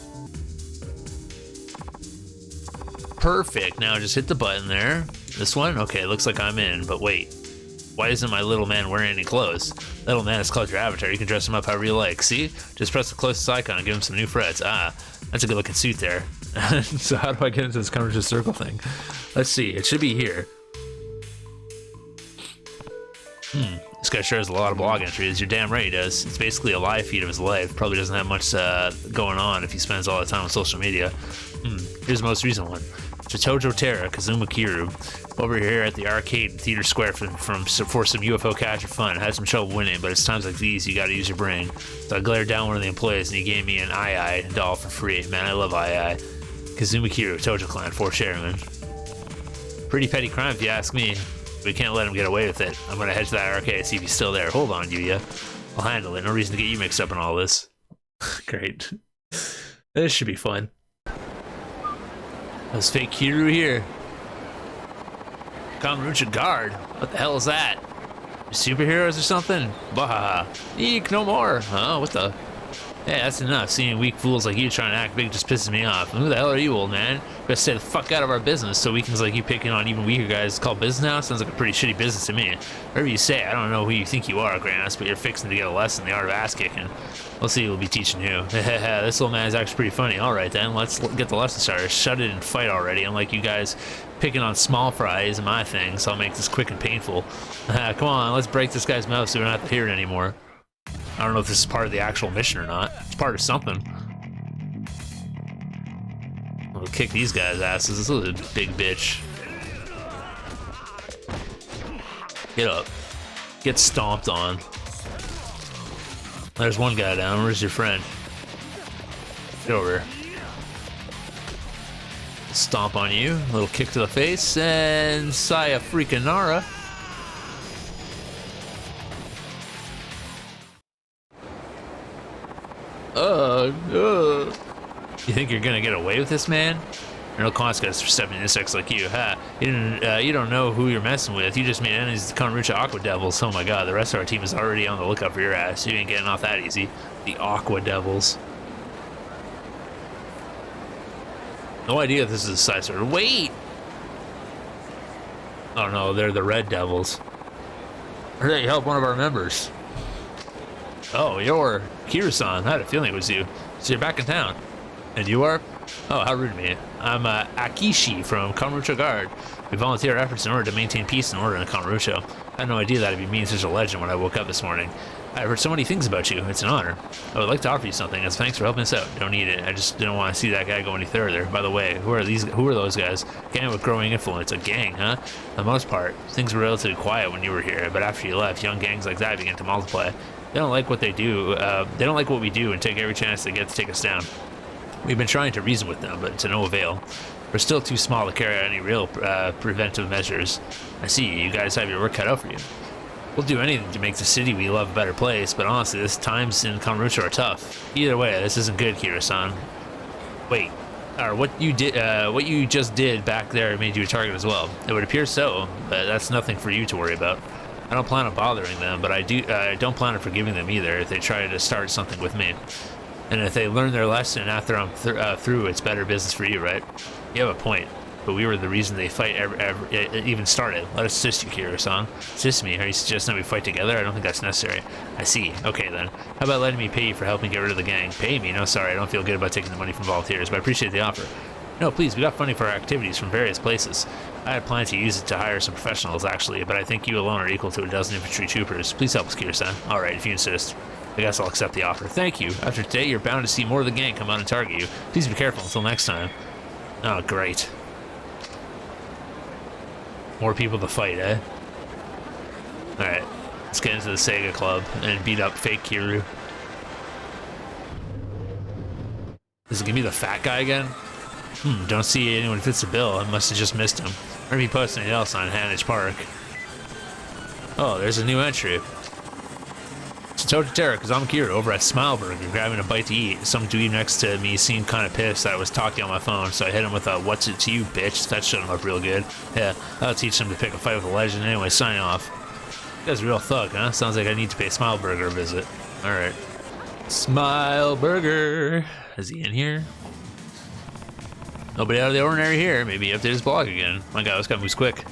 Perfect. Now just hit the button there. This one? Okay, looks like I'm in, but wait. Why isn't my little man wearing any clothes? Little man is called your avatar. You can dress him up however you like. See? Just press the closest icon and give him some new frets. Ah, that's a good looking suit there. So how do I get into this Kamuroucho Circle thing? Let's see. It should be here. This guy sure has a lot of blog entries. You're damn right he does. It's basically a live feed of his life. Probably doesn't have much going on if he spends all the time on social media. Here's the most recent one. Chitojo Terra, Kazuma Kiryu, over here at the arcade in Theater Square for some UFO catcher fun. Had some trouble winning, but it's times like these you gotta use your brain. So I glared down one of the employees and he gave me an II doll for free. Man, I love II. Kazuma Kiryu, Tojo Clan, 4 Sherman. Pretty petty crime if you ask me. We can't let him get away with it. I'm gonna head to that arcade, see if he's still there. Hold on, Yuya. I'll handle it. No reason to get you mixed up in all this. Great. This should be fun. Those fake Kiryu here. Kamuroucho guard? What the hell is that? Superheroes or something? Bahaha. Eek, no more. Huh? What the? Hey, that's enough. Seeing weak fools like you trying to act big just pisses me off. Who the hell are you, old man? You better stay the fuck out of our business. So weakens like you picking on even weaker guys called business now? Sounds like a pretty shitty business to me. Whatever you say, I don't know who you think you are, Granos, but you're fixing to get a lesson in the art of ass kicking. We'll see who'll be teaching who. This old man is actually pretty funny. Alright then, let's get the lesson started. Shut it and fight already. Unlike you guys picking on small fry isn't my thing, so I'll make this quick and painful. Come on, let's break this guy's mouth so we don't have to hear it anymore. I don't know if this is part of the actual mission or not. It's part of something. We'll kick these guys' asses. This is a big bitch. Get up. Get stomped on. There's one guy down. Where's your friend? Get over here. Stomp on you. A little kick to the face. And Saya freaking Nara. You think you're gonna get away with this, man? You're no consequence for stepping insects like you, huh? You don't know who you're messing with. You just made enemies of the Kamuroucho Aqua Devils. Oh my god, the rest of our team is already on the lookout for your ass. You ain't getting off that easy. The Aqua Devils. No idea if this is a side sword. Wait! Oh no, they're the Red Devils. I heard that you helped one of our members. Oh, you're Kiryu-san. I had a feeling it was you. So you're back in town. And you are? Oh, how rude of me. I'm Akishi from Kamuroucho Guard. We volunteer our efforts in order to maintain peace and order in Kamuroucho. I had no idea that'd be me and such a legend when I woke up this morning. I've heard so many things about you. It's an honor. I would like to offer you something as thanks for helping us out. Don't need it. I just didn't want to see that guy go any further. By the way, who are those guys? Gang with growing influence. A gang, huh? For the most part, things were relatively quiet when you were here, but after you left, young gangs like that began to multiply. They don't like what they do. They don't like what we do and take every chance they get to take us down. We've been trying to reason with them, but to no avail. We're still too small to carry out any real preventive measures. I see, you guys have your work cut out for you. We'll do anything to make the city we love a better place, but honestly, this times in Kamuroucho are tough. Either way, this isn't good, Kiryu-san. Wait, or what you just did back there made you a target as well. It would appear so, but that's nothing for you to worry about. I don't plan on bothering them, but I don't plan on forgiving them either if they try to start something with me. And if they learn their lesson after I'm through, it's better business for you, right? You have a point, but we were the reason they fight it even started. Let us assist you, Kiryu-san. Assist me? Are you suggesting that we fight together? I don't think that's necessary. I see. Okay then. How about letting me pay you for helping get rid of the gang? Pay me? No, sorry. I don't feel good about taking the money from volunteers, but I appreciate the offer. No, please. We got funding for our activities from various places. I had planned to use it to hire some professionals, actually, but I think you alone are equal to a dozen infantry troopers. Please help us, Kiryu-san. All right, if you insist. I guess I'll accept the offer. Thank you. After today, you're bound to see more of the gang come out and target you. Please be careful until next time. Oh, great. More people to fight, eh? Alright, let's get into the Sega Club and beat up fake Kiryu. Is it gonna be the fat guy again? Don't see anyone who fits the bill. I must have just missed him. Or if he posted anything else on Hanage Park. Oh, there's a new entry. So Terra, because I'm Kiryu over at Smile Burger, grabbing a bite to eat. Some dude next to me seemed kind of pissed that I was talking on my phone, so I hit him with a "What's it to you, bitch?" That shouldn't look real good. Yeah, that'll teach him to pick a fight with a legend. Anyway, signing off. You guys are a real thug, huh? Sounds like I need to pay Smile Burger a visit. Alright. Smile Burger. Is he in here? Nobody out of the ordinary here. Maybe he updated his blog again. My god, this guy moves quick.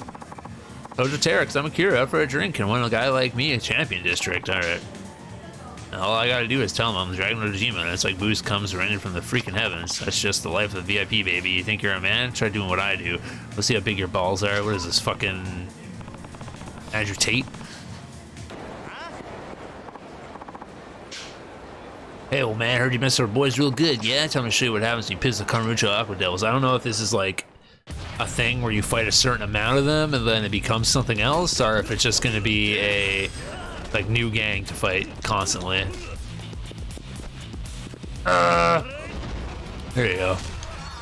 Terra, because I'm a Kiryu out for a drink and want a guy like me a champion district. Alright. All I gotta do is tell him I'm the Dragon Lord Ojima, and it's like boost comes raining from the freaking heavens. That's just the life of the VIP, baby. You think you're a man? Try doing what I do. Let's see how big your balls are. What is this, fucking Andrew Tate? Hey, old man, heard you messed with our boys real good, yeah? Tell me to show you what happens when you piss the Kamuroucho Aqua Devils. I don't know if this is like a thing where you fight a certain amount of them and then it becomes something else, or if it's just gonna be a like new gang to fight constantly. There you go.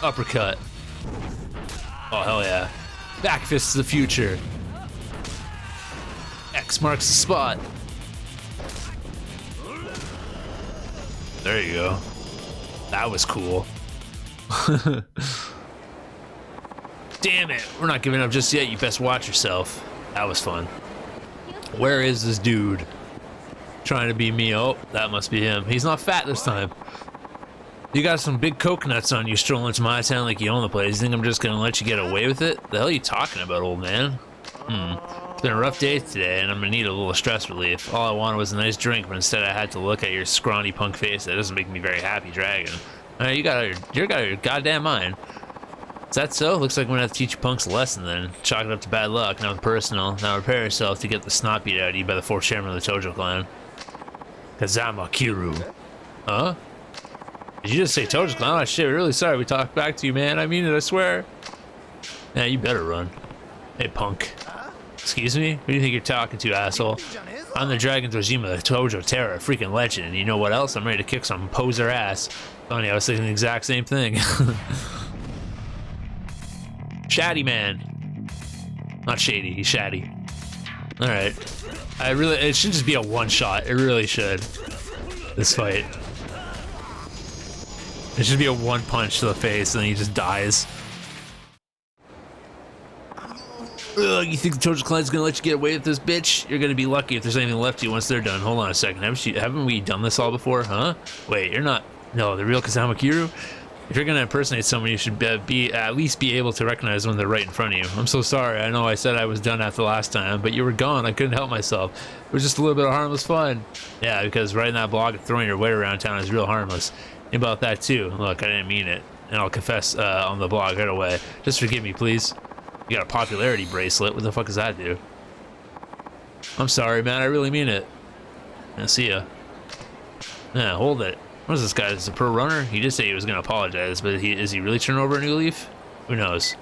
Uppercut. Oh hell yeah. Back fist to the future. X marks the spot. There you go. That was cool. Damn it, we're not giving up just yet. You best watch yourself. That was fun. Where is this dude? trying to be me. Oh, that must be him. He's not fat this time. You got some big coconuts on you strolling into my town like you own the place. You think I'm just gonna let you get away with it? The hell are you talking about, old man? It's been a rough day today, and I'm gonna need a little stress relief. All I wanted was a nice drink, but instead I had to look at your scrawny punk face. That doesn't make me very happy, Dragon. You got your goddamn mind. Is that so? Looks like I'm gonna have to teach you punks a lesson then. Chalk it up to bad luck, not personal. Now prepare yourself to get the snot beat out of you by the fourth chairman of the Tojo clan. Kazuma Kiryu. Huh? Did you just say Tojo clan? Oh shit, really sorry we talked back to you, man. I mean it, I swear. Yeah, you better run. Hey, punk. Excuse me? Who do you think you're talking to, asshole? I'm the Dragon's Ojima, the Tojo Terror, freaking legend. And you know what else? I'm ready to kick some poser ass. Funny, I was thinking the exact same thing. Shady man. Not shady, he's shady. Alright. It should just be a one shot. It really should. This fight. It should be a one punch to the face and then he just dies. Ugh, you think the Tojo clan's gonna let you get away with this, bitch? You're gonna be lucky if there's anything left of you once they're done. Hold on a second. Haven't we done this all before, huh? Wait, you're not... No, the real Kazuma Kiryu? If you're gonna impersonate someone, you should at least be able to recognize when they're right in front of you. I'm so sorry. I know I said I was done after last time, but you were gone. I couldn't help myself. It was just a little bit of harmless fun. Yeah, because writing that blog and throwing your weight around town is real harmless. Think about that too. Look, I didn't mean it, and I'll confess on the blog right away. Just forgive me, please. You got a popularity bracelet. What the fuck does that do? I'm sorry, man. I really mean it. I'll see ya. Yeah, hold it. What is this guy? Is a pro runner? He did say he was going to apologize, but is he really turning over a new leaf? Who knows?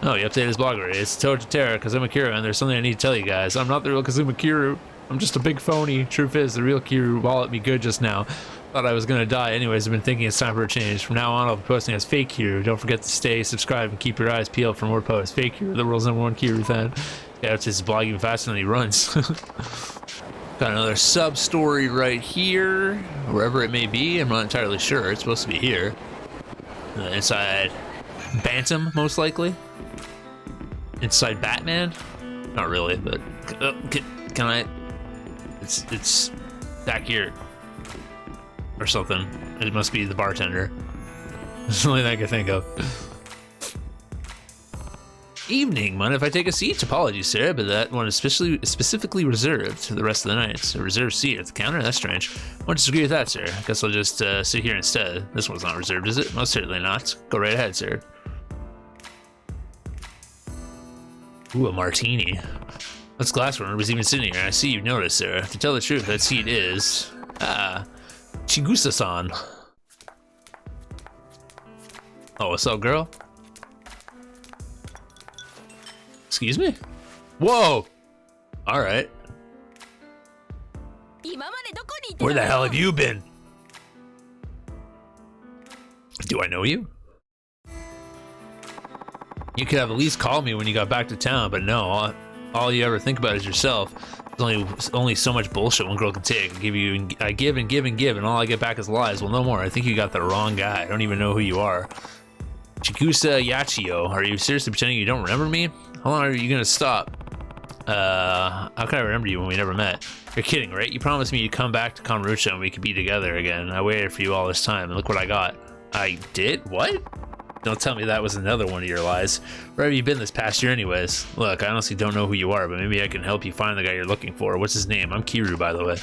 Oh, he updated his blog already. It's Tojo Terra, Kazuma Kiryu, and there's something I need to tell you guys. I'm not the real Kazuma Kiryu. I'm just a big phony. Truth is, the real Kiryu walloped me good just now. Thought I was going to die. Anyways, I've been thinking it's time for a change. From now on, I'll be posting as fake Kiryu. Don't forget to stay subscribed and keep your eyes peeled for more posts. Fake Kiryu, the world's #1 Kiryu fan. Yeah, it's his blog even faster than he runs. Got another sub-story right here, wherever it may be. I'm not entirely sure. It's supposed to be here. Inside Bantam, most likely. Inside Batman? Not really, but can I? It's back here or something. It must be the bartender. That's the only thing I can think of. Evening, mind if I take a seat? Apologies, sir, but that one is specifically reserved for the rest of the night. A reserved seat at the counter? That's strange. I won't disagree with that, sir. I guess I'll just sit here instead. This one's not reserved, is it? Most certainly not. Go right ahead, sir. Ooh, a martini. This glass runner was even sitting here. I see you've noticed, sir. To tell the truth, that seat is... Chigusa-san. Oh, what's up, girl? Excuse me? Whoa! Alright. Where the hell have you been? Do I know you? You could have at least called me when you got back to town, but no, all you ever think about is yourself. There's only so much bullshit one girl can take. I give and give and give, and all I get back is lies. Well, no more. I think you got the wrong guy. I don't even know who you are. Chikusa Yachio, are you seriously pretending you don't remember me? How long are you gonna stop? How can I remember you when we never met? You're kidding, right? You promised me you'd come back to Kamuroucho and we could be together again. I waited for you all this time, and look what I got. I did? What? Don't tell me that was another one of your lies. Where have you been this past year anyways? Look, I honestly don't know who you are, but maybe I can help you find the guy you're looking for. What's his name? I'm Kiryu, by the way.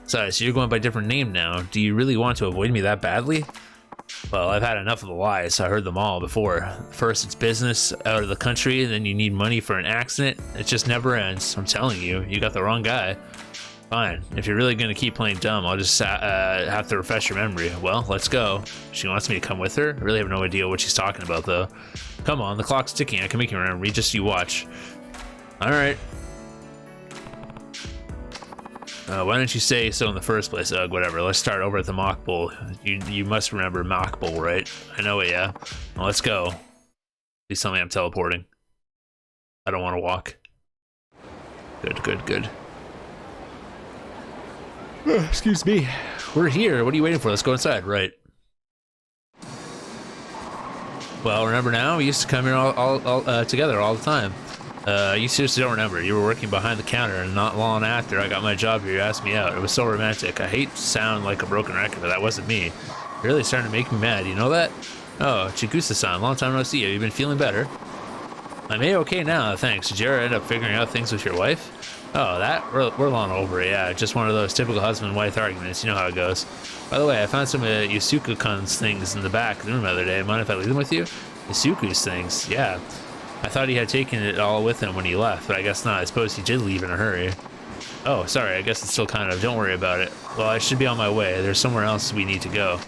Sorry, so you're going by a different name now. Do you really want to avoid me that badly? Well, I've had enough of the lies. I heard them all before. First, it's business out of the country, then you need money for an accident. It just never ends. I'm telling you, you got the wrong guy. Fine. If you're really going to keep playing dumb, I'll just have to refresh your memory. Well, let's go. She wants me to come with her? I really have no idea what she's talking about, though. Come on, the clock's ticking. I can make you remember. Just you watch. All right. Why didn't you say so in the first place? Ugh, whatever. Let's start over at the mock bowl. You must remember mock bowl, right? I know it, yeah. Well, let's go. Please tell me I'm teleporting. I don't want to walk. Good, good, good. Excuse me. We're here. What are you waiting for? Let's go inside. Right. Well, remember now? We used to come here all together all the time. You seriously don't remember. You were working behind the counter, and not long after I got my job here, you asked me out. It was so romantic. I hate to sound like a broken record, but that wasn't me. You're really starting to make me mad, you know that? Oh, Chigusa-san, long time no see. Have you been feeling better? I'm A-okay now, thanks. Did you ever end up figuring out things with your wife? Oh, we're long over it, yeah. Just one of those typical husband-wife arguments. You know how it goes. By the way, I found some of Yasuko-kun's things in the back of the room the other day. Mind if I leave them with you? Yasuko's things, yeah. I thought he had taken it all with him when he left, but I guess not. I suppose he did leave in a hurry. Oh, sorry, I guess it's still kind of. Don't worry about it. Well, I should be on my way. There's somewhere else we need to go.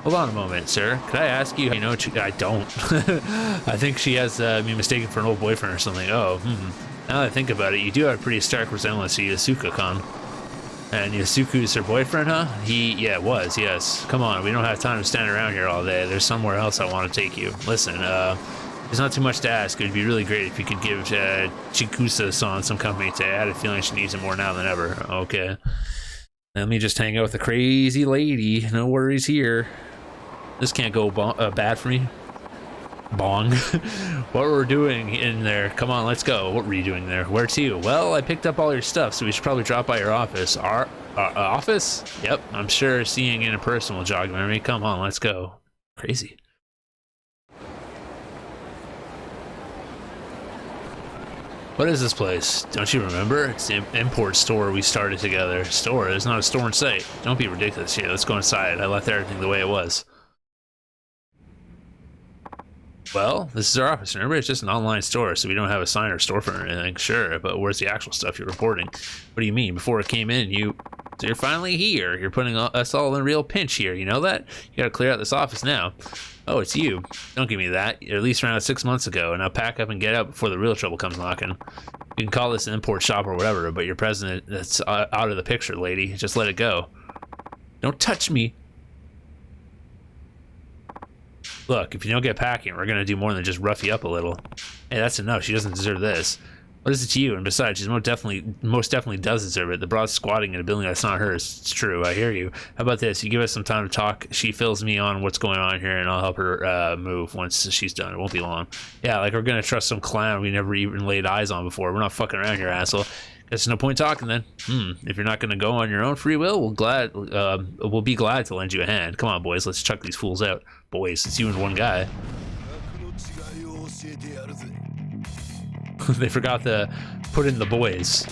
Hold on a moment, sir. Could I ask you, I don't. I think she has me mistaken for an old boyfriend or something. Oh, Now that I think about it, you do have a pretty stark resemblance to Yasuko-kun. And Yasuko's her boyfriend, huh? Yeah, it was, yes. Come on, we don't have time to stand around here all day. There's somewhere else I want to take you. Listen, there's not too much to ask. It would be really great if you could give Chigusa-san some company today. I had a feeling she needs it more now than ever. Okay. Let me just hang out with a crazy lady. No worries here. This can't go bad for me. Bong. What we're doing in there? Come on, let's go. What were you doing there? Where to? Well, I picked up all your stuff, so we should probably drop by your office. Our office? Yep, I'm sure seeing you in person will jog memory. Come on, let's go. Crazy. What is this place? Don't you remember? It's the import store we started together. Store? There's not a store in sight. Don't be ridiculous here. Let's go inside. I left everything the way it was. Well, this is our office. Remember, it's just an online store, so we don't have a sign or storefront or anything. Sure, but where's the actual stuff you're reporting? What do you mean? Before it came in, So you're finally here. You're putting us all in a real pinch here. You know that? You gotta clear out this office now. Oh, it's you. Don't give me that. You're at least around 6 months ago, and now pack up and get out before the real trouble comes knocking. You can call this an import shop or whatever, but your president, that's out of the picture, lady. Just let it go. Don't touch me. Look, if you don't get packing, we're gonna do more than just rough you up a little. Hey, that's enough. She doesn't deserve this. What is it to you? And besides, she most definitely does deserve it. The broad's squatting in a building that's not hers. It's true. I hear you. How about this? You give us some time to talk. She fills me on what's going on here, and I'll help her move once she's done. It won't be long. Yeah, like we're gonna trust some clown we never even laid eyes on before. We're not fucking around here, asshole. Guess no point talking then. If you're not gonna go on your own free will, we'll be glad to lend you a hand. Come on, boys. Let's chuck these fools out. Boys, it's you and one guy. They forgot to put in the boys.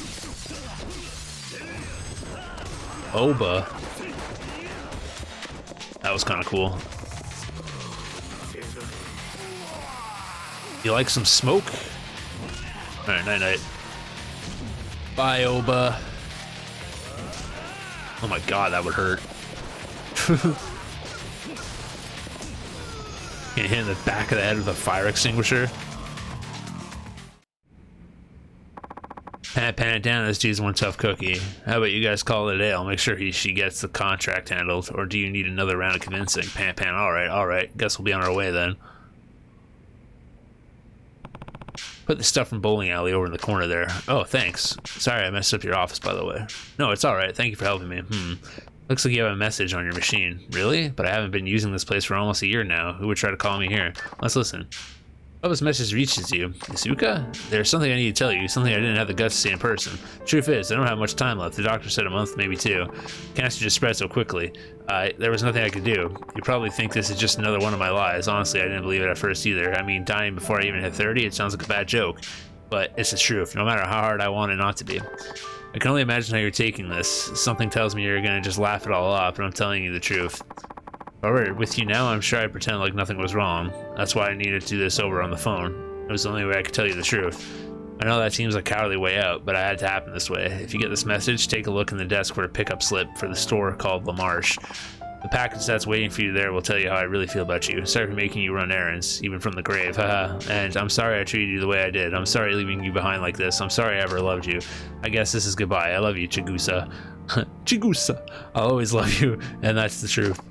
Oba. That was kind of cool. You like some smoke? Alright, night-night. Bye, Oba. Oh my god, that would hurt. Get hit in the back of the head with a fire extinguisher. Pan it down. This dude's one tough cookie. How about you guys call it a day? I'll make sure she gets the contract handled. Or do you need another round of convincing? Pan. All right. Guess we'll be on our way then. Put the stuff from bowling alley over in the corner there. Oh, thanks. Sorry I messed up your office, by the way. No, it's all right. Thank you for helping me. Looks like you have a message on your machine. Really? But I haven't been using this place for almost a year now. Who would try to call me here? Let's listen. Oh, this message reaches you. Isuka? There's something I need to tell you, something I didn't have the guts to say in person. Truth is, I don't have much time left. The doctor said a month, maybe 2. Cancer just spread so quickly. There was nothing I could do. You probably think this is just another one of my lies. Honestly, I didn't believe it at first either. I mean, dying before I even hit 30, it sounds like a bad joke. But it's the truth, no matter how hard I want it not to be. I can only imagine how you're taking this. Something tells me you're gonna just laugh it all off, but I'm telling you the truth. Alright, with you now, I'm sure I pretend like nothing was wrong. That's why I needed to do this over on the phone. It was the only way I could tell you the truth. I know that seems like a cowardly way out, but I had to happen this way. If you get this message, take a look in the desk for a pickup slip for the store called La Marche. The package that's waiting for you there will tell you how I really feel about you. Sorry for making you run errands, even from the grave, haha. And I'm sorry I treated you the way I did. I'm sorry leaving you behind like this. I'm sorry I ever loved you. I guess this is goodbye. I love you, Chigusa. Chigusa. I'll always love you, and that's the truth.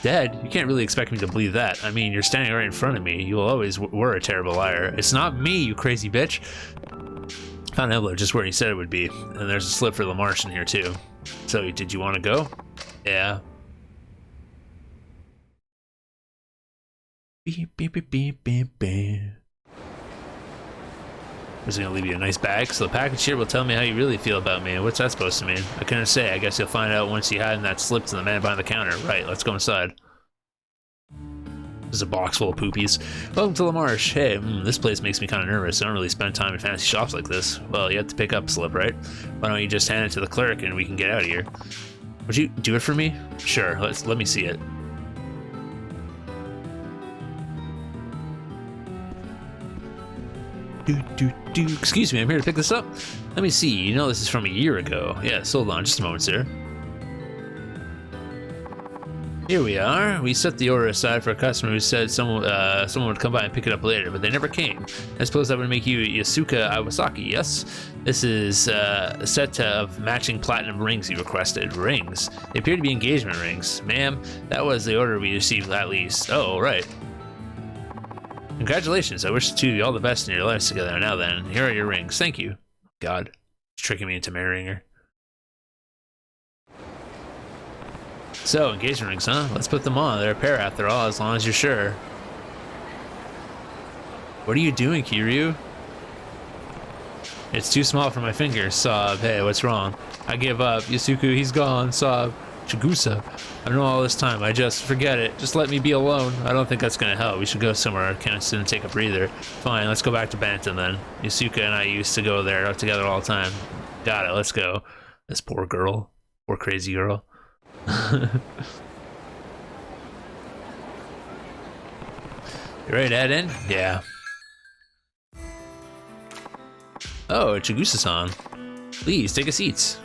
Dead? You can't really expect me to believe that. I mean, you're standing right in front of me. You always were a terrible liar. It's not me, you crazy bitch. Found an envelope just where he said it would be. And there's a slip for La Marche in here, too. So, did you want to go? Yeah. Beep, beep, beep, beep, beep, beep. I'm just gonna leave you a nice bag. So the package here will tell me how you really feel about me. What's that supposed to mean? I couldn't say. I guess you'll find out once you hand that slip to the man behind the counter. Right, let's go inside. There's a box full of poopies. Welcome to La Marche. Hey, this place makes me kind of nervous. I don't really spend time in fancy shops like this. Well, you have to pick up a slip, right? Why don't you just hand it to the clerk and we can get out of here? Would you do it for me? Sure, let me see it. Excuse me, I'm here to pick this up. Let me see, you know this is from a year ago. Yes, hold on just a moment, sir. Here we are. We set the order aside for a customer who said someone would come by and pick it up later, but they never came. I suppose that would make you Yasuka Iwasaki, yes? This is a set of matching platinum rings you requested. Rings? They appear to be engagement rings. Ma'am, that was the order we received at least. Oh, right. Congratulations. I wish the two of you all the best in your lives together. Now then, here are your rings. Thank you. God, he's tricking me into marrying her. So, engagement rings, huh? Let's put them on. They're a pair after all, as long as you're sure. What are you doing, Kiryu? It's too small for my fingers, Sob. Hey, what's wrong? I give up. Yasuku, he's gone, Sob. Chigusa. I don't know all this time. I just forget it. Just let me be alone. I don't think that's gonna help. We should go somewhere. Can't sit and take a breather. Fine, let's go back to Bantam then. Yasuka and I used to go there together all the time. Got it, let's go. This poor girl. Poor crazy girl. You ready to head in? Yeah. Oh, Chigusa-san. Please, take a seat.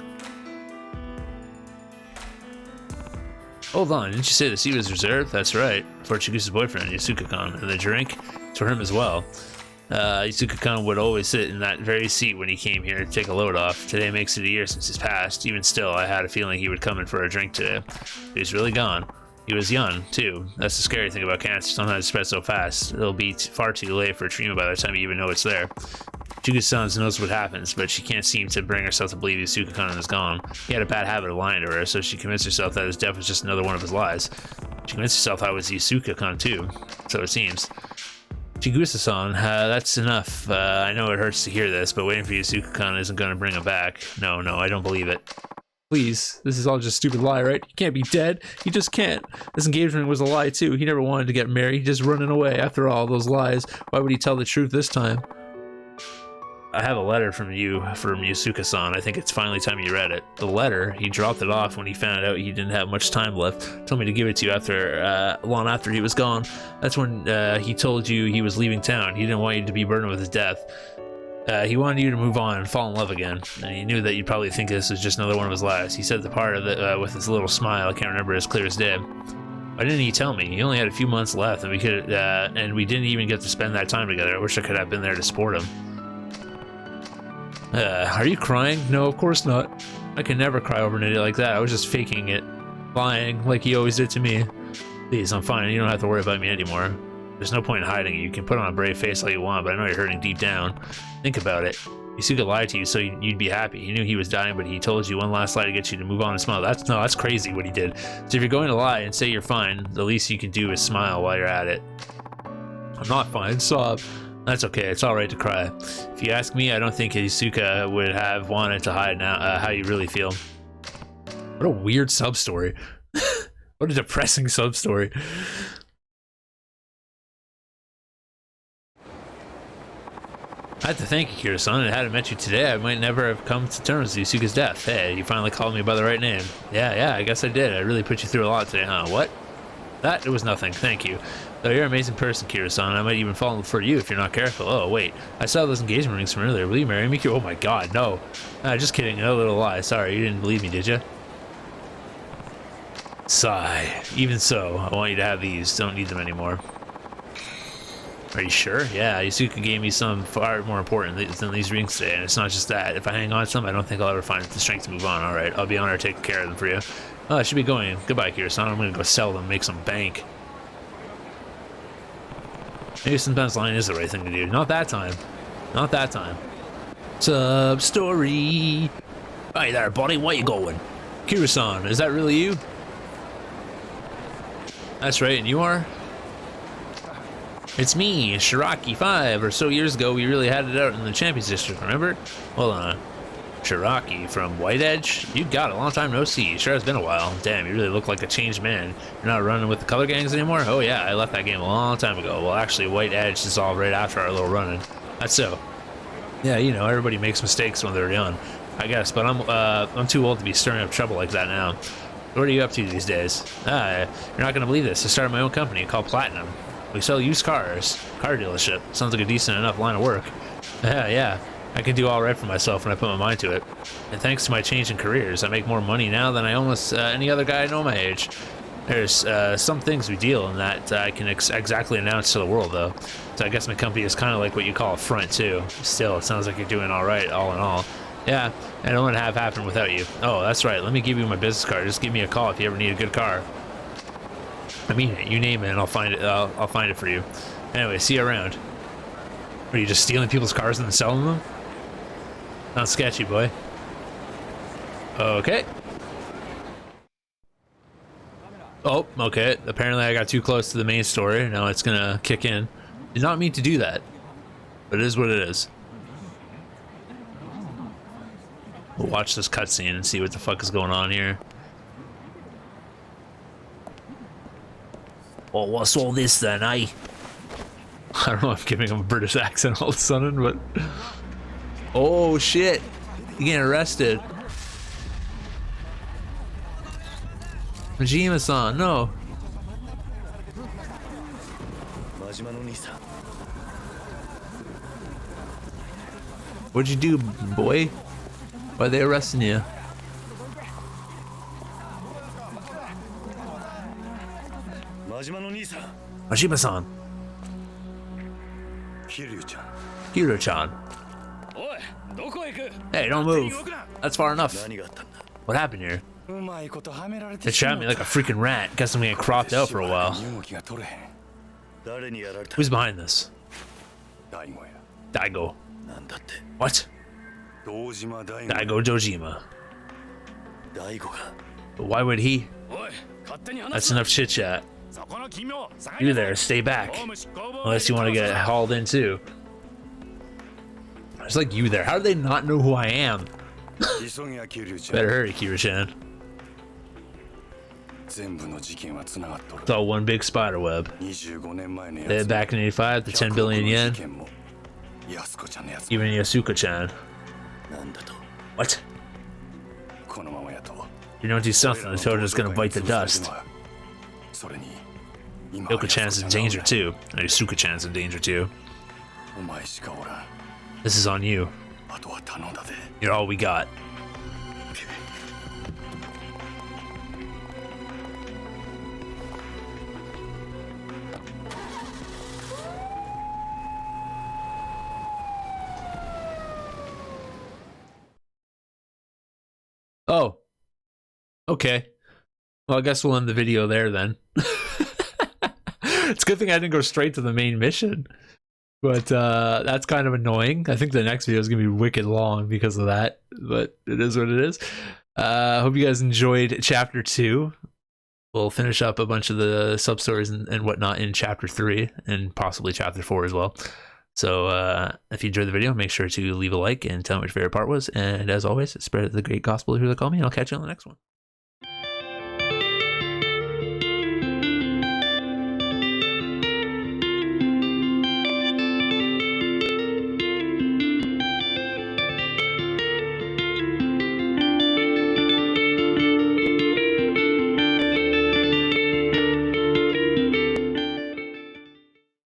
Hold on, didn't you say the seat was reserved? That's right, for Chigusa's boyfriend, Yasuka-kan, and the drink? It's for him as well. Yasuka-kan would always sit in that very seat when he came here to take a load off. Today makes it a year since he's passed. Even still, I had a feeling he would come in for a drink today. But he's really gone. He was young, too. That's the scary thing about cancer. Sometimes it spreads so fast. It'll be far too late for treatment by the time you even know it's there. Chigusa-san knows what happens, but she can't seem to bring herself to believe Yasuka-kan is gone. He had a bad habit of lying to her, so she convinced herself that his death was just another one of his lies. She convinced herself I was Yasuka-kan too, so it seems. Chigusa-san, that's enough. I know it hurts to hear this, but waiting for Yasuka-kan isn't going to bring him back. No, I don't believe it. Please, this is all just a stupid lie, right? He can't be dead. He just can't. This engagement was a lie too. He never wanted to get married. He's just running away after all those lies. Why would he tell the truth this time? I have a letter from Yasuka-san. I think it's finally time you read it. The letter, he dropped it off when he found out he didn't have much time left. Told me to give it to you after long after he was gone. That's when he told you he was leaving town. He didn't want you to be burdened with his death. He wanted you to move on and fall in love again. And he knew that you'd probably think this was just another one of his lies. He said the part of it with his little smile. I can't remember as clear as day. Why didn't he tell me? He only had a few months left, and we didn't even get to spend that time together. I wish I could have been there to support him. Are you crying? No, of course not. I can never cry over an idiot like that. I was just faking it. Lying, like he always did to me. Please, I'm fine. You don't have to worry about me anymore. There's no point in hiding it. You can put on a brave face all you want, but I know you're hurting deep down. Think about it. Yasuka lied to you so you'd be happy. He knew he was dying, but he told you one last lie to get you to move on and smile. That's crazy what he did. So if you're going to lie and say you're fine, the least you can do is smile while you're at it. I'm not fine. Sob. That's okay, it's alright to cry. If you ask me, I don't think Yasuka would have wanted to hide now how you really feel. What a weird sub-story. What a depressing sub-story. I have to thank you, Kiryu-san. If I hadn't met you today, I might never have come to terms with Yasuka's death. Hey, you finally called me by the right name. Yeah, I guess I did. I really put you through a lot today, huh? What? That? It was nothing, thank you. Though you're an amazing person, Kiryu-san, I might even fall for you if you're not careful. Oh, wait. I saw those engagement rings from earlier. Will you marry me, Kiryu? Oh my god, no. Just kidding. Another little lie. Sorry, you didn't believe me, did you? Sigh. Even so, I want you to have these. Don't need them anymore. Are you sure? Yeah, Yasuka gave me some far more important than these rings today, and it's not just that. If I hang on to them, I don't think I'll ever find the strength to move on. Alright, I'll be honored to take care of them for you. Oh, I should be going. Goodbye, Kiryu-san. I'm gonna go sell them, make some bank. Maybe sometimes lying is the right thing to do. Not that time. Not that time. Sub-story. Hey there, buddy. Where you going? Kiryu-san, is that really you? That's right, and you are? It's me, Shiraki 5, or so years ago we really had it out in the Champions District, remember? Hold on. Shiraki from White Edge? You got a long time no see. Sure has been a while. Damn, you really look like a changed man. You're not running with the color gangs anymore? Oh yeah, I left that game a long time ago. Well, actually, White Edge dissolved right after our little run-in. That's so. Yeah, you know, everybody makes mistakes when they're young, I guess, but I'm too old to be stirring up trouble like that now. What are you up to these days? You're not gonna believe this. I started my own company called Platinum. We sell used cars. Car dealership. Sounds like a decent enough line of work. Yeah. I can do all right for myself when I put my mind to it. And thanks to my change in careers, I make more money now than I almost any other guy I know my age. There's some things we deal in that I can exactly announce to the world, though. So I guess my company is kind of like what you call a front, too. Still, it sounds like you're doing all right, all in all. Yeah, I don't want to have happen without you. Oh, that's right. Let me give you my business card. Just give me a call if you ever need a good car. I mean, you name it, and I'll find it. I'll find it for you. Anyway, see you around. Are you just stealing people's cars and then selling them? Sounds sketchy, boy. Okay. Oh, okay. Apparently I got too close to the main story. Now it's gonna kick in. Did not mean to do that, but it is what it is. We'll watch this cutscene and see what the fuck is going on here. Well, what's all this then, eh? I don't know if I'm giving him a British accent all of a sudden, but... Oh shit! You're getting arrested. Majima-san, no. What'd you do, boy? Why are they arresting you? Majima-san. Kiryu-chan. Hey, don't move. That's far enough. What happened here? They shot me like a freaking rat. Guess I'm getting cropped out for a while. Who's behind this? Daigo. What? Daigo Dojima. Why would he? That's enough chit chat. You there, stay back. Unless you want to get hauled in too. It's like you there. How do they not know who I am? Better hurry, Kiryu-chan. It's all one big spider web. They had back in 85 to 10 billion yen. Even Yasuko-chan. What? You don't do something, the Tojo's gonna bite the dust. Yoko-chan's in danger too. And Yasuko-chan's in danger too. This is on you. You're all we got. Oh. Okay. Well, I guess we'll end the video there then. It's a good thing I didn't go straight to the main mission. But that's kind of annoying. I think the next video is going to be wicked long because of that. But it is what it is. Hope you guys enjoyed Chapter 2. We'll finish up a bunch of the sub-stories and whatnot in Chapter 3. And possibly Chapter 4 as well. So if you enjoyed the video, make sure to leave a like and tell me what your favorite part was. And as always, spread the great gospel of HeroTheyCallMe. And I'll catch you on the next one.